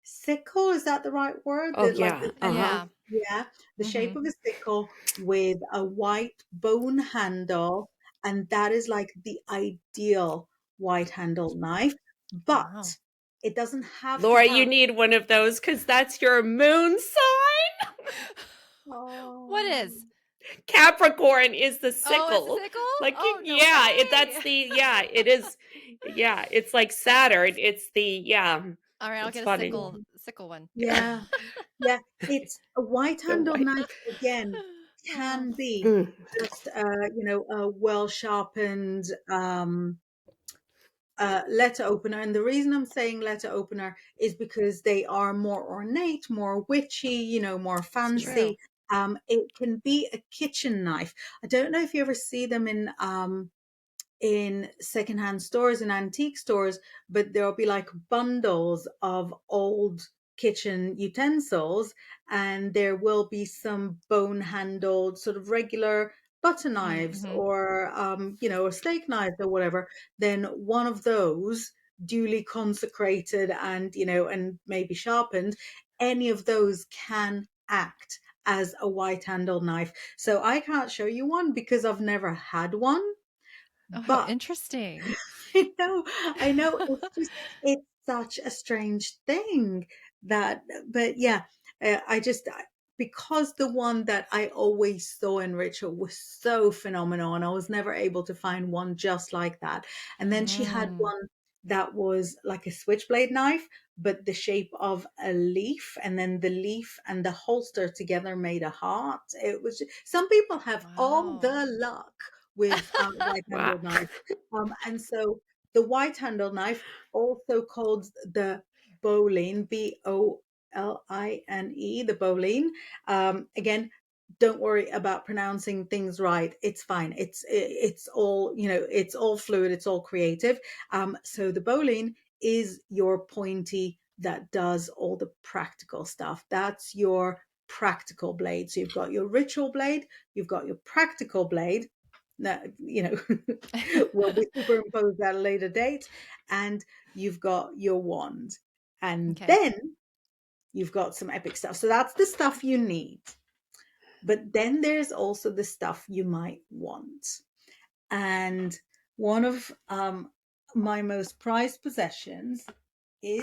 sickle, is that the right word? Oh, Like yeah. Uh-huh. Yeah. yeah, the shape Mhm. of a sickle with a white bone handle, and that is like the ideal white handled knife. Wow. But it doesn't have to Laura, you have. need one of those because that's your moon sign. What Oh, is? Capricorn is the Oh, it's a sickle. sickle? Like, Oh, no yeah, that's way. the, yeah, it is. Yeah, it's like Saturn. It's the, yeah, All right, I'll it's get a funny. sickle one. yeah, yeah. It's a white The handled white. knife again. Oh. Can be Mm. just a well sharpened letter opener. And the reason I'm saying letter opener is because they are more ornate, more witchy, more It's true. fancy. It can be a kitchen knife. I don't know if you ever see them in secondhand stores and antique stores, but there'll be like bundles of old kitchen utensils, and there will be some bone handled sort of regular butter knives Mhm. or or steak knives or whatever. Then one of those duly consecrated and and maybe sharpened, any of those can act as a white handled knife. So I can't show you one because I've never had one, Oh, how but interesting. I know. It's such a strange thing that, but yeah, because the one that I always saw in Rachel was so phenomenal, and I was never able to find one just like that. And then she had Mm. one that was like a switchblade knife, but the shape of a leaf, and then the leaf and the holster together made a heart. It was some people have all Wow. the luck with white Wow. handled knives. And so the white handle knife, also called the bowline, Boline, the bowline. Again, don't worry about pronouncing things right. It's fine. It's all it's all fluid. It's all creative. So the bowline is your pointy that does all the practical stuff. That's your practical blade. So you've got your ritual blade, you've got your practical blade, that will be superimposed at a later date, and you've got your wand, and Okay. then you've got some epic stuff. So that's the stuff you need, but then there's also the stuff you might want. And one of my most prized possessions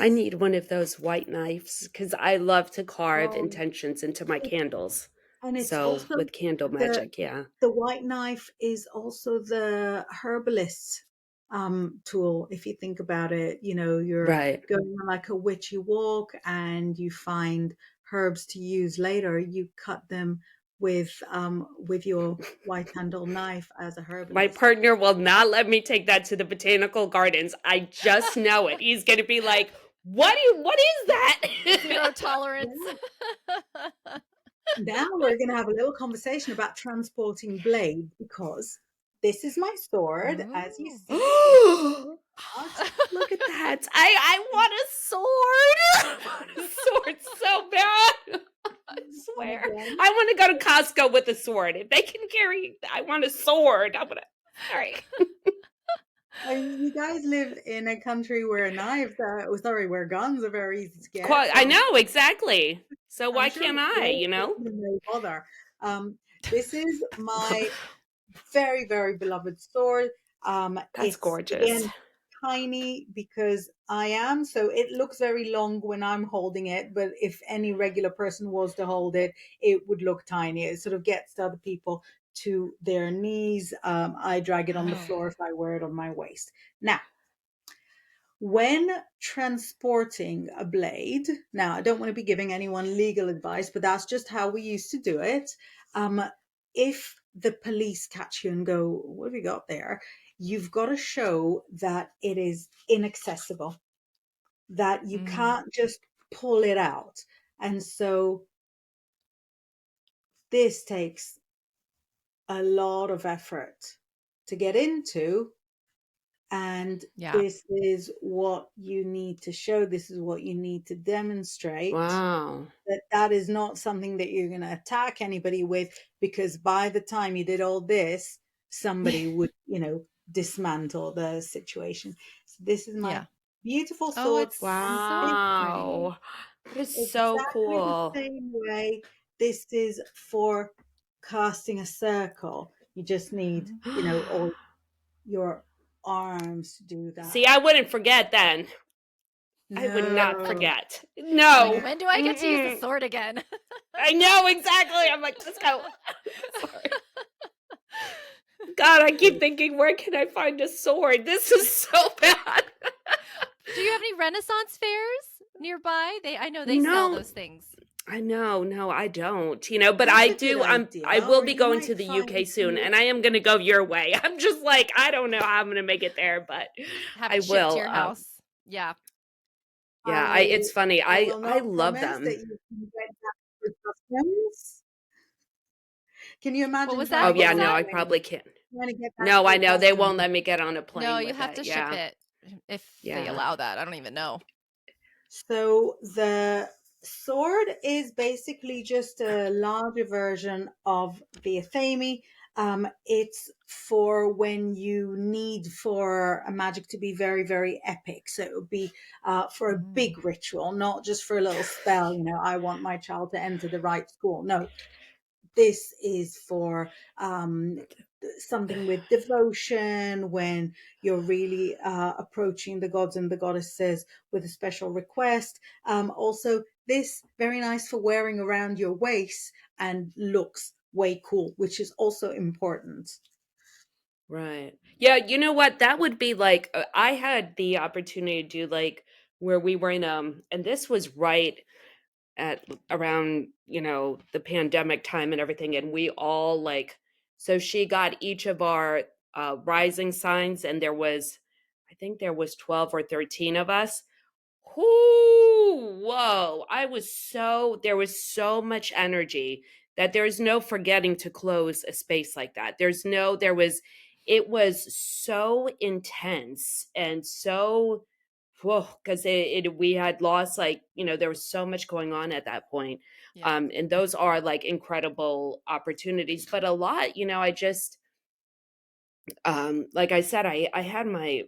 I is need one of those white knives because I love to carve um, intentions into my candles. and it's So also with candle the magic, yeah. the white knife is also the herbalist tool. If you think about it, you're Right. going on like a witchy walk and you find herbs to use later. You cut them with your white handle knife as a My herbalist. partner will not let me take that to the botanical gardens. I just know it. He's going to be like, what is that?" Zero tolerance. Yeah. Now we're going to have a little conversation about transporting blades, because this is my sword, as you Ooh. see. It's art. Look at that. I want a sword. I want a sword so bad. I And swear. again, I want to go to Costco with a sword. If they can carry, I want a sword. I'm going to. Sorry. I mean, you guys live in a country where where guns are very easy to get. I So know, exactly. So I'm why sure can't I, you know? no bother. This is my very, very beloved sword. That's It's gorgeous. again tiny because I am, so it looks very long when I'm holding it. But if any regular person was to hold it, it would look tiny. It sort of gets to other people to their knees. I drag it on the Oh. floor if I wear it on my waist. Now, when transporting a blade, now I don't want to be giving anyone legal advice, but that's just how we used to do it. Um, if the police catch you and go, "What have you got there?" You've got to show that it is inaccessible, that you Mm. can't just pull it out. And so this takes a lot of effort to get into. And Yeah. this is what you need to show. This is what you need to demonstrate, Wow. that that is not something that you're going to attack anybody with, because by the time you did all this, somebody would, dismantle the situation. So this is my Yeah. beautiful Oh, sword. it's And so this pretty. Wow. That is so exactly the cool. same way. This is for casting a circle. You just need, all your arms to do that. See, I wouldn't forget then. I would not No, forget. Like, no. No. when do I get to use the Mm-mm. sword again? I know exactly. I'm like, let's go. Sorry. God, I keep thinking, where can I find a sword? This is so bad. Do you have any Renaissance fairs nearby? I know they sell No, those things. I know, no, I don't. But That's I a good do. I idea. will Or be you going to might the UK find soon, somebody. and I am going to go your way. I'm just like, I don't know how I'm going to make it there, but Have I it shipped to will. your house. Yeah. Yeah, it's funny. I I will I not love promise that them. you can get that for customs. Can you What imagine was trying that? Oh to What get yeah, was on a no, that? I plane? probably can't. Trying to get that No, I through know they won't customs. let me get on a No, plane you with have it. to ship Yeah, it if they yeah. allow that. I don't even know. So the sword is basically just a larger version of the athame. It's for when you need for a magic to be very, very epic. So it would be for a Mm. big ritual, not just for a little spell. I want my child to enter the right school. No, this is for something with devotion, when you're really approaching the gods and the goddesses with a special request. Also, this very nice for wearing around your waist and looks way cool, which is also important. Right. Yeah, you know what? That would be like I had the opportunity to do like where we were in and this was right at around, the pandemic time and everything, and we all like so she got each of our rising signs, and I think there was 12 or 13 of us. Whoa. There was so much energy that there's no forgetting to close a space like that. It was so intense and so, whoa, because we had lost, like, there was so much going on at that point. Yeah. And those are like incredible opportunities, but a lot, I just, like I said, I had my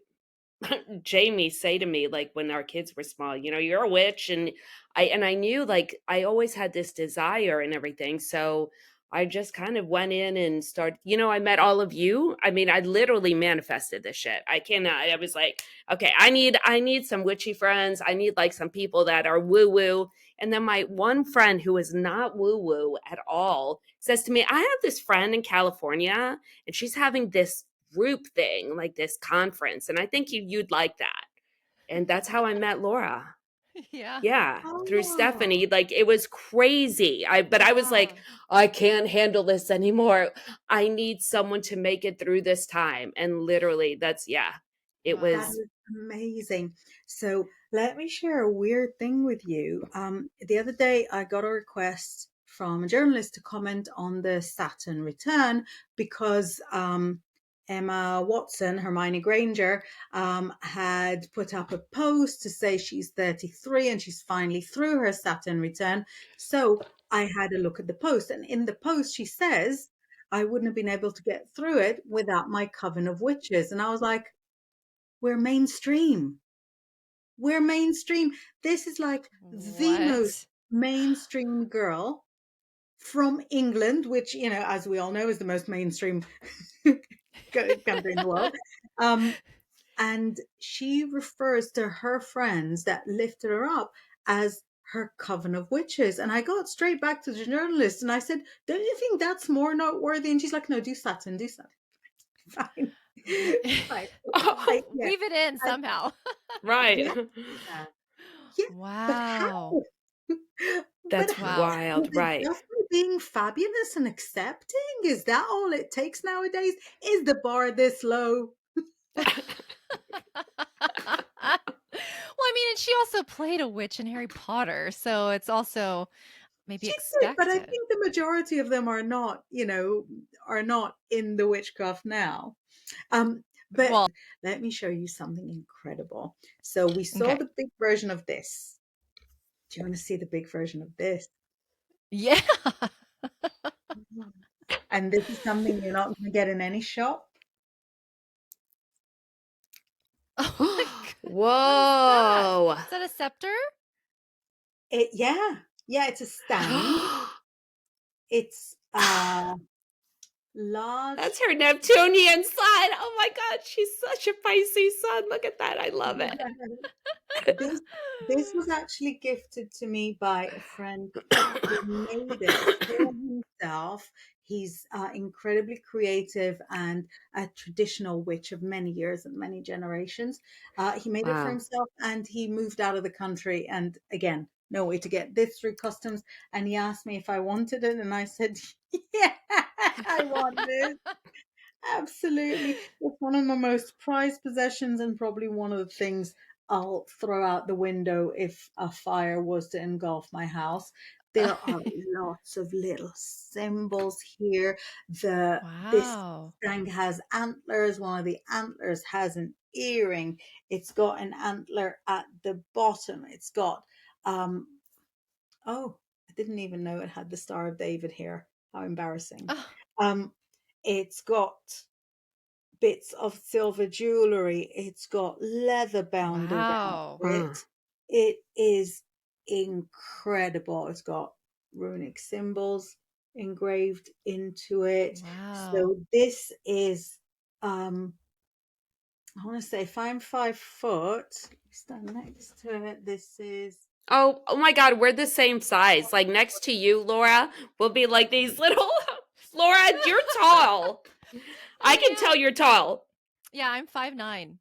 Jamie say to me, like, when our kids were small, "You're a witch," and I knew, like, I always had this desire and everything, so I just kind of went in and I met all of you. I mean, I literally manifested this shit. I was like, "Okay, I need some witchy friends. I need, like, some people that are woo-woo." And then my one friend who is not woo-woo at all says to me, "I have this friend in California, and she's having this group thing, like this conference, and I think you'd like that." And that's how I met Laura. Yeah. Yeah, through Oh, Stephanie. Like, it was crazy. I was like, wow. I can't handle this anymore. I need someone to make it through this time. And literally, it That Wow. was is amazing. So let me share a weird thing with you. The other day, I got a request from a journalist to comment on the Saturn return because Emma Watson, Hermione Granger, had put up a post to say she's 33 and she's finally through her Saturn return. So I had a look at the post, and in the post, she says, I wouldn't have been able to get through it without my coven of witches. And I was like, we're mainstream. We're mainstream. This is like the most What? mainstream girl from England, which, as we all know, is the most mainstream country in the world. Um, and she refers to her friends that lifted her up as her coven of witches. And I got straight back to the journalist and I said, don't you think that's more noteworthy? And she's like, no, do Saturn, do Saturn. Fine. Fine. Oh, Yeah. Weave it in And somehow. right. yeah. Yeah. But Wow. how? But That's how? Wow. Is wild. it Right. just by being fabulous and accepting? Is that all it takes nowadays? Is the bar this low? Well, I mean, and she also played a witch in Harry Potter, so it's also maybe She did, but I expected. think the majority of them are not, are not in the witchcraft now. But Well, let me show you something incredible. So we saw okay. the big version of this. Do you want to see the big version of this? Yeah. And this is something you're not going to get in any shop. Oh my goodness. What is that? Whoa. Is that a scepter? Yeah, it's a stand. It's large. That's her Neptunian sun. Oh my God, she's such a Pisces sun. Look at that. I love This this was actually gifted to me by a friend who made it for himself. He's incredibly creative and a traditional witch of many years and many generations. He made it for Wow. himself and he moved out of the country. And again, no way to get this through customs. And he asked me if I wanted it. And I said, yeah, I want this. Absolutely. It's one of my most prized possessions and probably one of the things I'll throw out the window if a fire was to engulf my house. There are lots of little symbols here. This Wow. thing has antlers. One of the antlers has an earring. It's got an antler at the bottom. It's got oh, I didn't even know it had the Star of David here. How embarrassing. Oh, Um it's got bits of silver jewelry. It's got leather bound around wow. Wow. it. It is incredible. It's got runic symbols engraved into it. Wow. So this is I want to say if I'm 5 foot, stand next to it. This is Oh my God, we're the same size. Like next to you, Laura, we'll be like these little. Laura, you're tall. I can I tell am. you're tall. Yeah, I'm 5'9".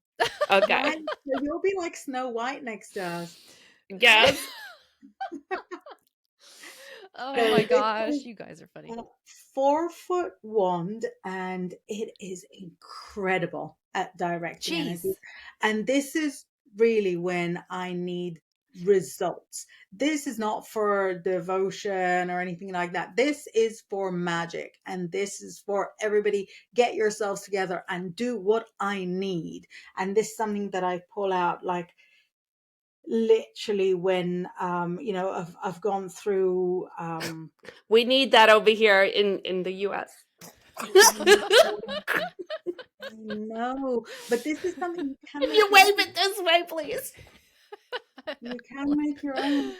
Okay. right. So you'll be like Snow White next to us. Yes. Oh So my this is gosh, you guys are funny. a 4 foot wand and it is incredible at directing energy. Jeez. And this is really when I need results. This is not for devotion or anything like that. This is for magic and this is for everybody get yourselves together and do what I need. And this is something that I pull out like literally when I've gone through We need that over here in the US. I know, I know, but this is something you can Can make you your wave own. it this way, please? You can make your own.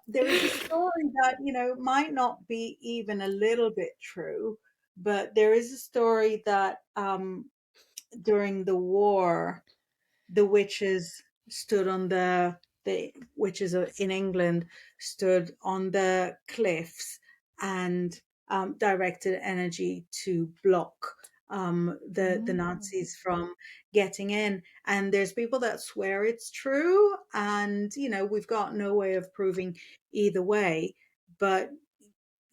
There is a story that, might not be even a little bit true, but there is a story that during the war, the witches stood on the witches in England stood on the cliffs and directed energy to block the Mm. Nazis from getting in. And there's people that swear it's true, and we've got no way of proving either way. But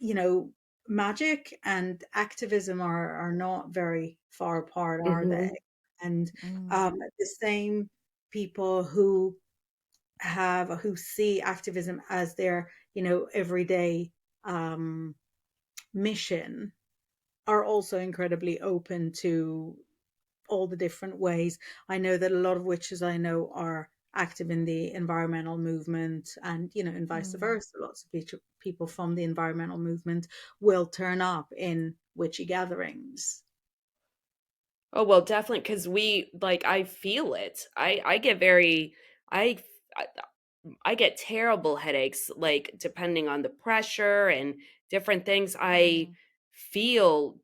you know, magic and activism are not very far apart, are they? Hmm. And Mm. the same people who see activism as their, everyday um, mission are also incredibly open to all the different ways. I know that a lot of witches I know are active in the environmental movement and and vice Mm. versa. Lots of people from the environmental movement will turn up in witchy gatherings. Oh, well, definitely, because we like I feel it. I get very I I I get terrible headaches, like depending on the pressure and different things. I Mm. feel,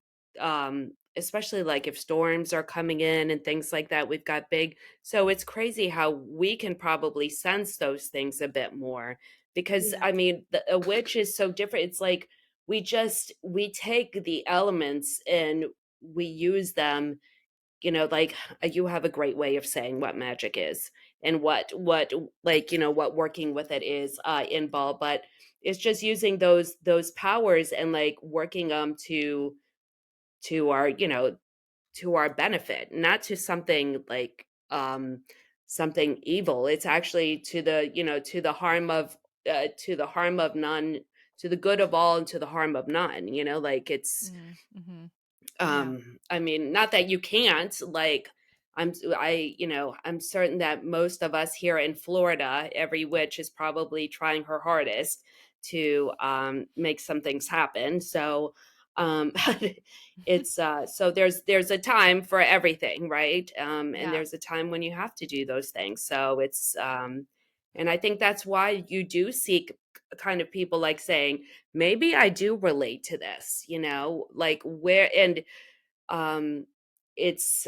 especially like if storms are coming in and things like that. We've got big, so it's crazy how we can probably sense those things a bit more. because Yeah. I mean, a witch is so different. It's like we take the elements and we use them, like you have a great way of saying what magic is and what like what working with it is in ball, but it's just using those powers and like working them to our to our benefit, not to something like something evil. It's actually to the to the harm of none, to the good of all and to the harm of none, like it's Mm-hmm. Yeah. I mean, not that you can't, like I'm certain that most of us here in Florida, every witch is probably trying her hardest to make some things happen. So it's so there's a time for everything, right? And Yeah. there's a time when you have to do those things. So it's and I think that's why you do seek kind of people like saying, maybe I do relate to this, like where, and um it's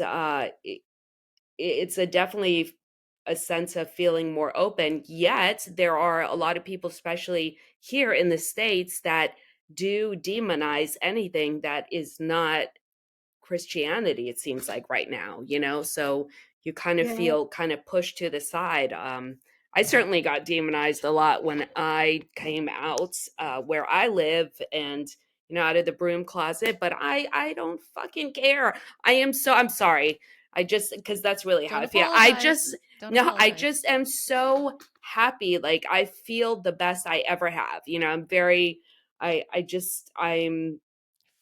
it's a definitely a sense of feeling more open. Yet there are a lot of people, especially here in the States, that do demonize anything that is not Christianity, it seems like right now, so you kind of Yeah. feel kind of pushed to the side. I certainly got demonized a lot when I came out where I live, and out of the broom closet, but I don't fucking care. I'm sorry. I just, because that's really how Don't I feel. I apologize. just Don't No, I apologize. just am so happy. Like I feel the best I ever have. I'm very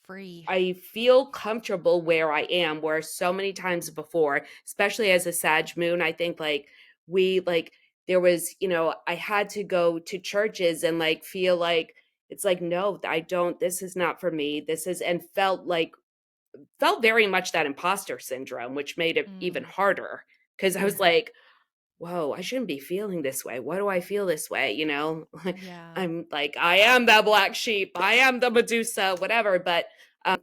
Free. I feel comfortable where I am, where so many times before, especially as a Sag moon, I think like we like there was, I had to go to churches and like feel like it's like, no, I don't, this is not for me. This is, and felt very much that imposter syndrome, which made it even Mm. harder because I was Yeah. like, whoa, I shouldn't be feeling this way. Why do I feel this way? Yeah. I'm like, I am the black sheep. I am the Medusa, whatever. But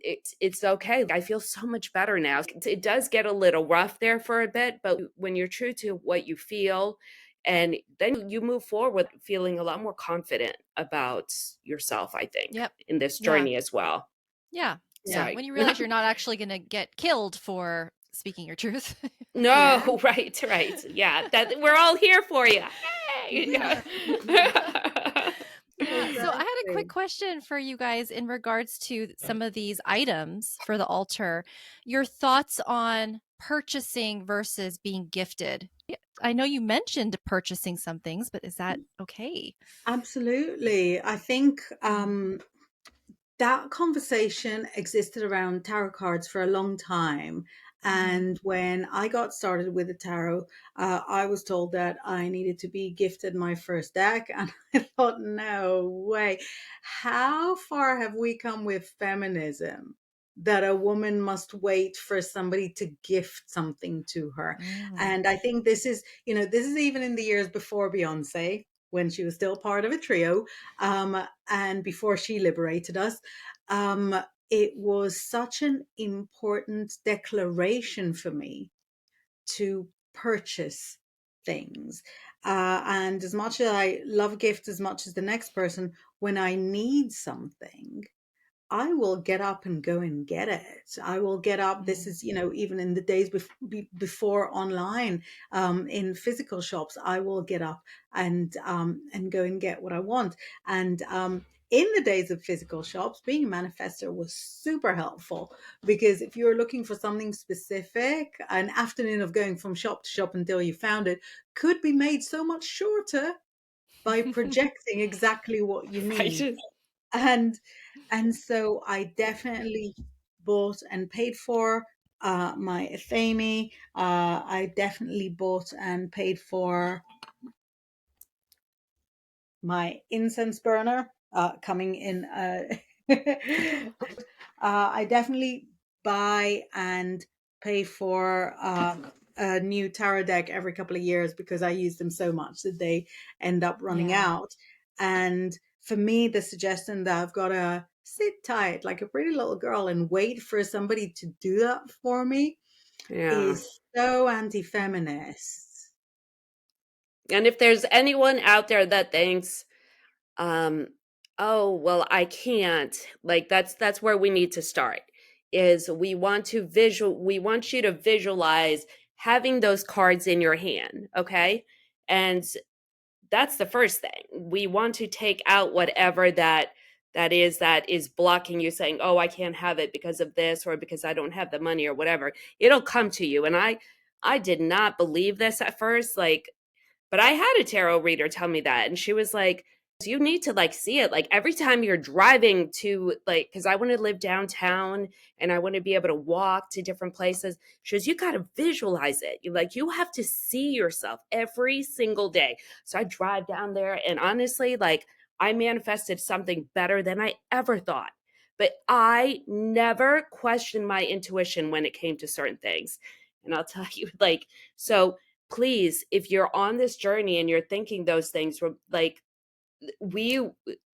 it's okay. I feel so much better now. It does get a little rough there for a bit, but when you're true to what you feel, and then you move forward feeling a lot more confident about yourself, I think, Yep. in this Yeah. journey as well. Yeah. Yeah. Sorry. When you realize you're not actually going to get killed for speaking your truth. Yeah. No, right. Yeah, that we're all here for you. Hey. Yeah. Yeah. So I had a quick Exactly. question for you guys in regards to some of these items for the altar. Your thoughts on purchasing versus being gifted. Yeah, I know you mentioned purchasing some things, but is that okay? Absolutely. I think Mm. that conversation existed around tarot cards for a long time. Hmm. And when I got started with the tarot, I was told that I needed to be gifted my first deck. And I thought, no way. How far have we come with feminism that a woman must wait for somebody to gift something to her? Mm. And I think this is even in the years before Beyonce, when she was still part of a trio, and before she liberated us. um, it was such an important declaration for me to purchase things. And as much as I love gifts as much as the next person, when I need something, I will get up and go and get it. I will get up. This Mm. is, even in the days before online, in physical shops, I will get up and go and get what I want. And in the days of physical shops, being a manifester was super helpful, because if you're looking for something specific, an afternoon of going from shop to shop until you found it could be made so much shorter by projecting exactly what you need. Right. and and so I definitely bought and paid for my Athame. I definitely bought and paid for my incense burner, coming in. I definitely buy and pay for a new tarot deck every couple of years, because I use them so much that they end up running Yeah. out. And for me, the suggestion that I've got to sit tight like a pretty little girl and wait for somebody to do that for me Yeah. is so anti-feminist. And if there's anyone out there that thinks Um, oh, well, I can't. Like that's where we need to start. Is we want you to visualize having those cards in your hand, okay? And that's the first thing. We want to take out whatever that is blocking you saying, "Oh, I can't have it because of this or because I don't have the money or whatever." It'll come to you. And I did not believe this at first. Like, but I had a tarot reader tell me that, and she was like, "You need to like see it. Like every time you're driving to like, because I want to live downtown and I want to be able to walk to different places." She goes, "You got to visualize it. You have to see yourself every single day." So I drive down there, and honestly, like I manifested something better than I ever thought. But I never questioned my intuition when it came to certain things. And I'll tell you, like, so please, if you're on this journey and you're thinking those things, like we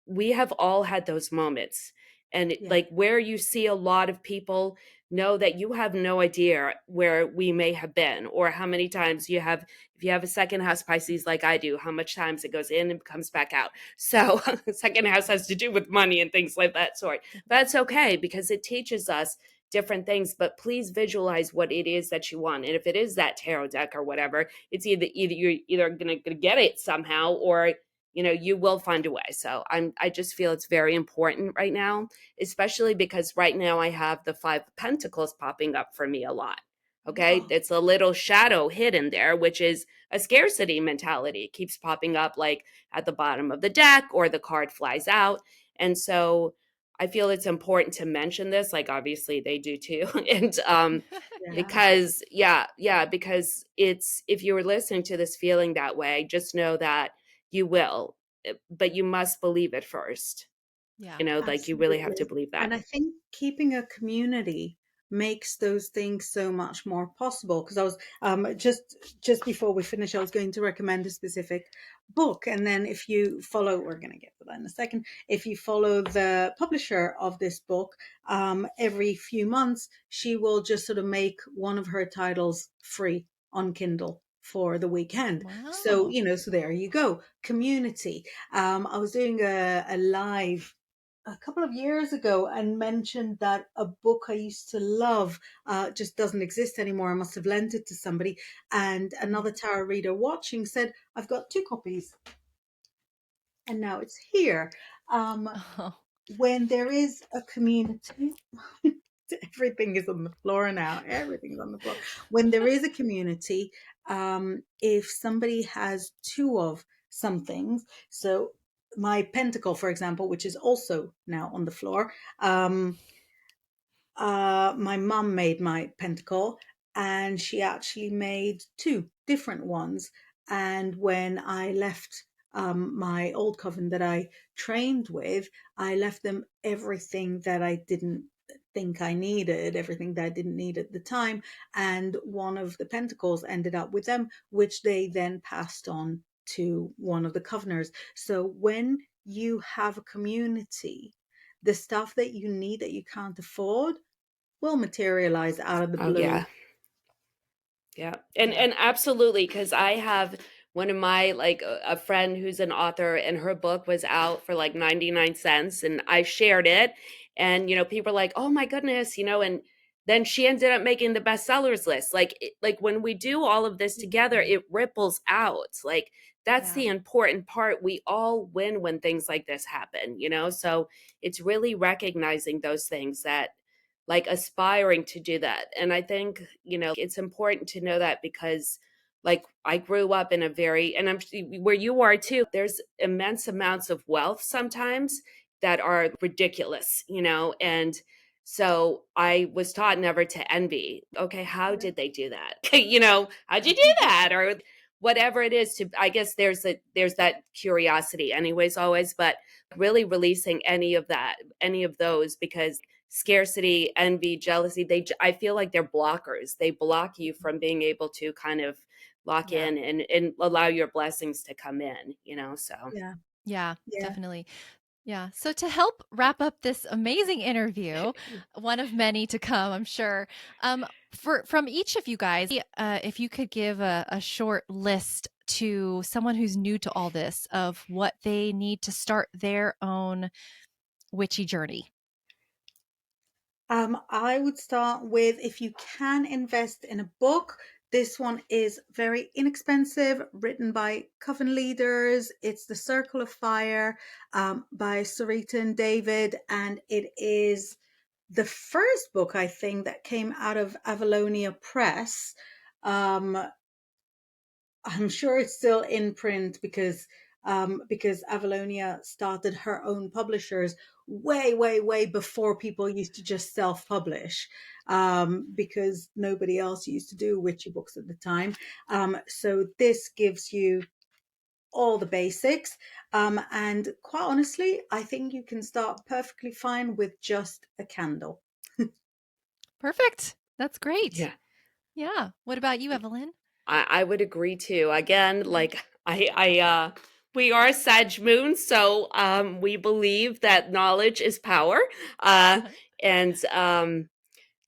we have all had those moments. And Yeah. like where you see a lot of people, know that you have no idea where we may have been or how many times you have. If you have a second house Pisces like I do, how much times it goes in and comes back out. So second house has to do with money and things like that sort. That's okay because it teaches us different things. But please visualize what it is that you want. And if it is that tarot deck or whatever, it's either you're either gonna get it somehow, or you will find a way. So I just feel it's very important right now, especially because right now I have the 5 of Pentacles popping up for me a lot. Okay, Oh, it's a little shadow hidden there, which is a scarcity mentality. It keeps popping up like at the bottom of the deck, or the card flies out. And so I feel it's important to mention this, like obviously they do too. And yeah. because because it's, if you were listening to this feeling that way, just know that you will, but you must believe it first. Yeah. Like you really have to Absolutely. believe that. And I think keeping a community makes those things so much more possible. Because I was just before we finish, I was going to recommend a specific book, and then if you follow, we're going to get to that in a second. If you follow the publisher of this book, every few months she will just sort of make one of her titles free on Kindle for the weekend. So Wow. so there you go, community. I was doing a live a couple of years ago and mentioned that a book I used to love just doesn't exist anymore. I must have lent it to somebody. And Mm. another tarot reader watching said, I've got 2 copies and now it's here. Um, Oh. when there is a community, everything is on the floor now. Everything's on the floor. When there is a community, if somebody has two of some things, so my pentacle, for example, which is also now on the floor, my mum made my pentacle, and she actually made two different ones. And when I left my old coven that I trained with, I left them everything that I didn't think I needed, everything that I didn't need at the time. And one of the pentacles ended up with them, which they then passed on to one of the coveners. So when you have a community, the stuff that you need that you can't afford will materialize out of the Oh blue. yeah. Yeah. Yeah. And absolutely, because I have one of my, like a friend who's an author, and her book was out for like 99 cents, and I shared it, and people are like, "Oh my goodness," and then she ended up making the bestsellers list. Like like when we do all of this together, it ripples out. Like that's Yeah. the important part. We all win when things like this happen. So it's really recognizing those things, that like aspiring to do that. And I think, it's important to know that, because like I grew up in a very, and I'm where you are too, there's immense amounts of wealth sometimes that are ridiculous. And so I was taught never to envy. Okay, how Yeah. did they do that? How'd you do that? Or whatever it is. To I guess there's that curiosity anyways, always. But really releasing any of those, because scarcity, envy, jealousy, I feel like they're blockers. They block you from being able to kind of lock Yeah. in and allow your blessings to come in. So Yeah. Yeah, Yeah. definitely. Yeah. So to help wrap up this amazing interview, one of many to come, I'm sure. For from each of you guys, if you could give a short list to someone who's new to all this of what they need to start their own witchy journey? I would start with, if you can invest in a book, this one is very inexpensive, written by coven leaders. It's The Circle of Fire, by Sarita and David, and it is the first book, I think, that came out of Avalonia Press. Um, I'm sure it's still in print because Avalonia started her own publishers way, way, way before people used to just self-publish, because nobody else used to do witchy books at the time. So this gives you all the basics. And quite honestly, I think you can start perfectly fine with just a candle. Perfect. That's great. Yeah. Yeah. What about you, Evelyn? I would agree too. Again, like we are Sag Moon, so we believe that knowledge is power. Uh and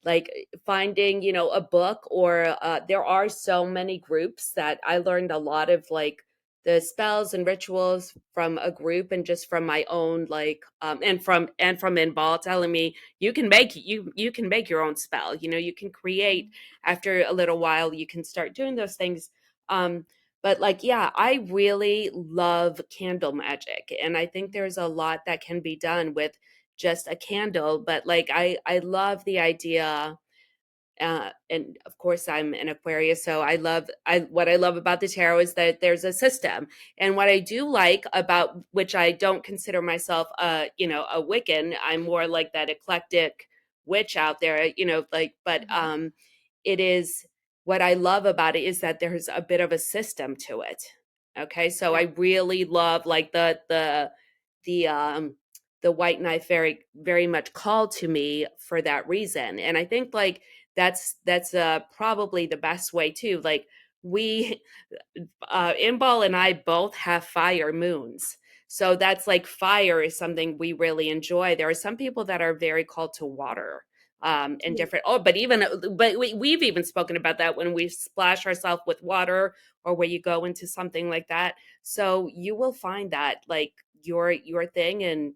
like finding, a book, or there are so many groups that I learned a lot of, like, the spells and rituals from a group, and just from my own, like, and from Inbal telling me you can make your own spell. You can create. After a little while you can start doing those things. But, like, yeah, I really love candle magic, and I think there's a lot that can be done with just a candle. But, like, I love the idea. And of course I'm an Aquarius, so what I love about the tarot is that there's a system. And what I do like about, which I don't consider myself a Wiccan, I'm more like that eclectic witch out there, like, but Mhm. it is, what I love about it is that there's a bit of a system to it. Okay, so Yeah. I really love, like, the the white knife very, very much called to me for that reason. And I think, like, that's probably the best way too. Like, we Inbal and I both have fire moons. So that's, like, fire is something we really enjoy. There are some people that are very called to water, and Yeah. different. But we've even spoken about that when we splash ourselves with water, or where you go into something like that. So you will find that, like, your thing. And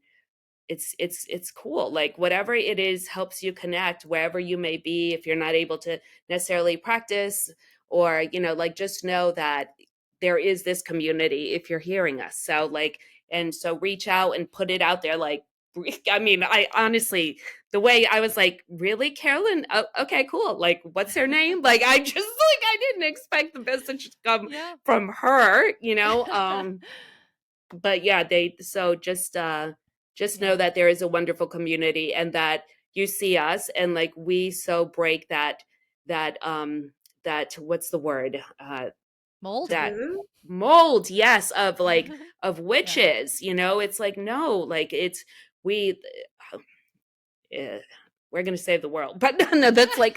it's cool. Like, whatever it is helps you connect wherever you may be, if you're not able to necessarily practice, or, like, just know that there is this community if you're hearing us. So, like, and so reach out and put it out there. Like, I mean, I honestly, the way I was like, really, Carolyn? Oh, okay, cool. Like, what's her name? Like, I just, like, I didn't expect the message to come Yeah. from her. But yeah, they so just know Yeah. that there is a wonderful community, and that you see us, and, like, we so break that what's the word, Mold. that Taboo. mold, yes, of, like, of Yeah. witches. It's like, no, like, it's we uh, we're gonna save the world. But no, that's like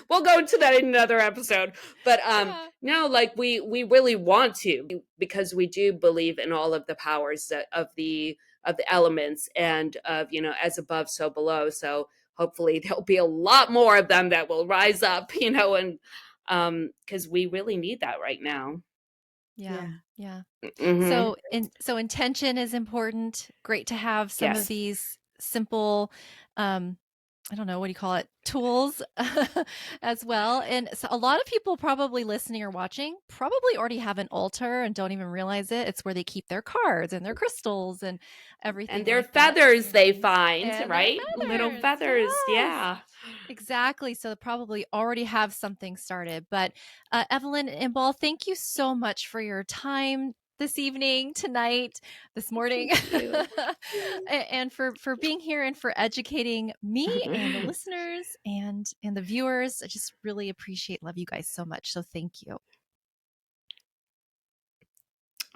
we'll go into that in another episode. But Yeah. no, like, we really want to, because we do believe in all of the powers of the elements, and of, as above so below. So hopefully there'll be a lot more of them that will rise up, and because we really need that right now. Yeah. Yeah. Yeah. Hmm. So intention is important. Great to have some of Yes. these simple, um, I don't know, what do you call it? Tools as well. And so a lot of people probably listening or watching probably already have an altar and don't even realize it. It's where they keep their cards and their crystals and And everything their like that. feathers they find, And their right? Little feathers. feathers. Yes. Yeah. Exactly. So they probably already have something started. But Evelyn and Ball, thank you so much for your time this evening, tonight, this morning, Thank you. and for being here and for educating me and the listeners and the viewers. I just really appreciate, love you guys so much. So thank you.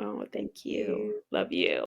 Oh, thank you. You. Love you.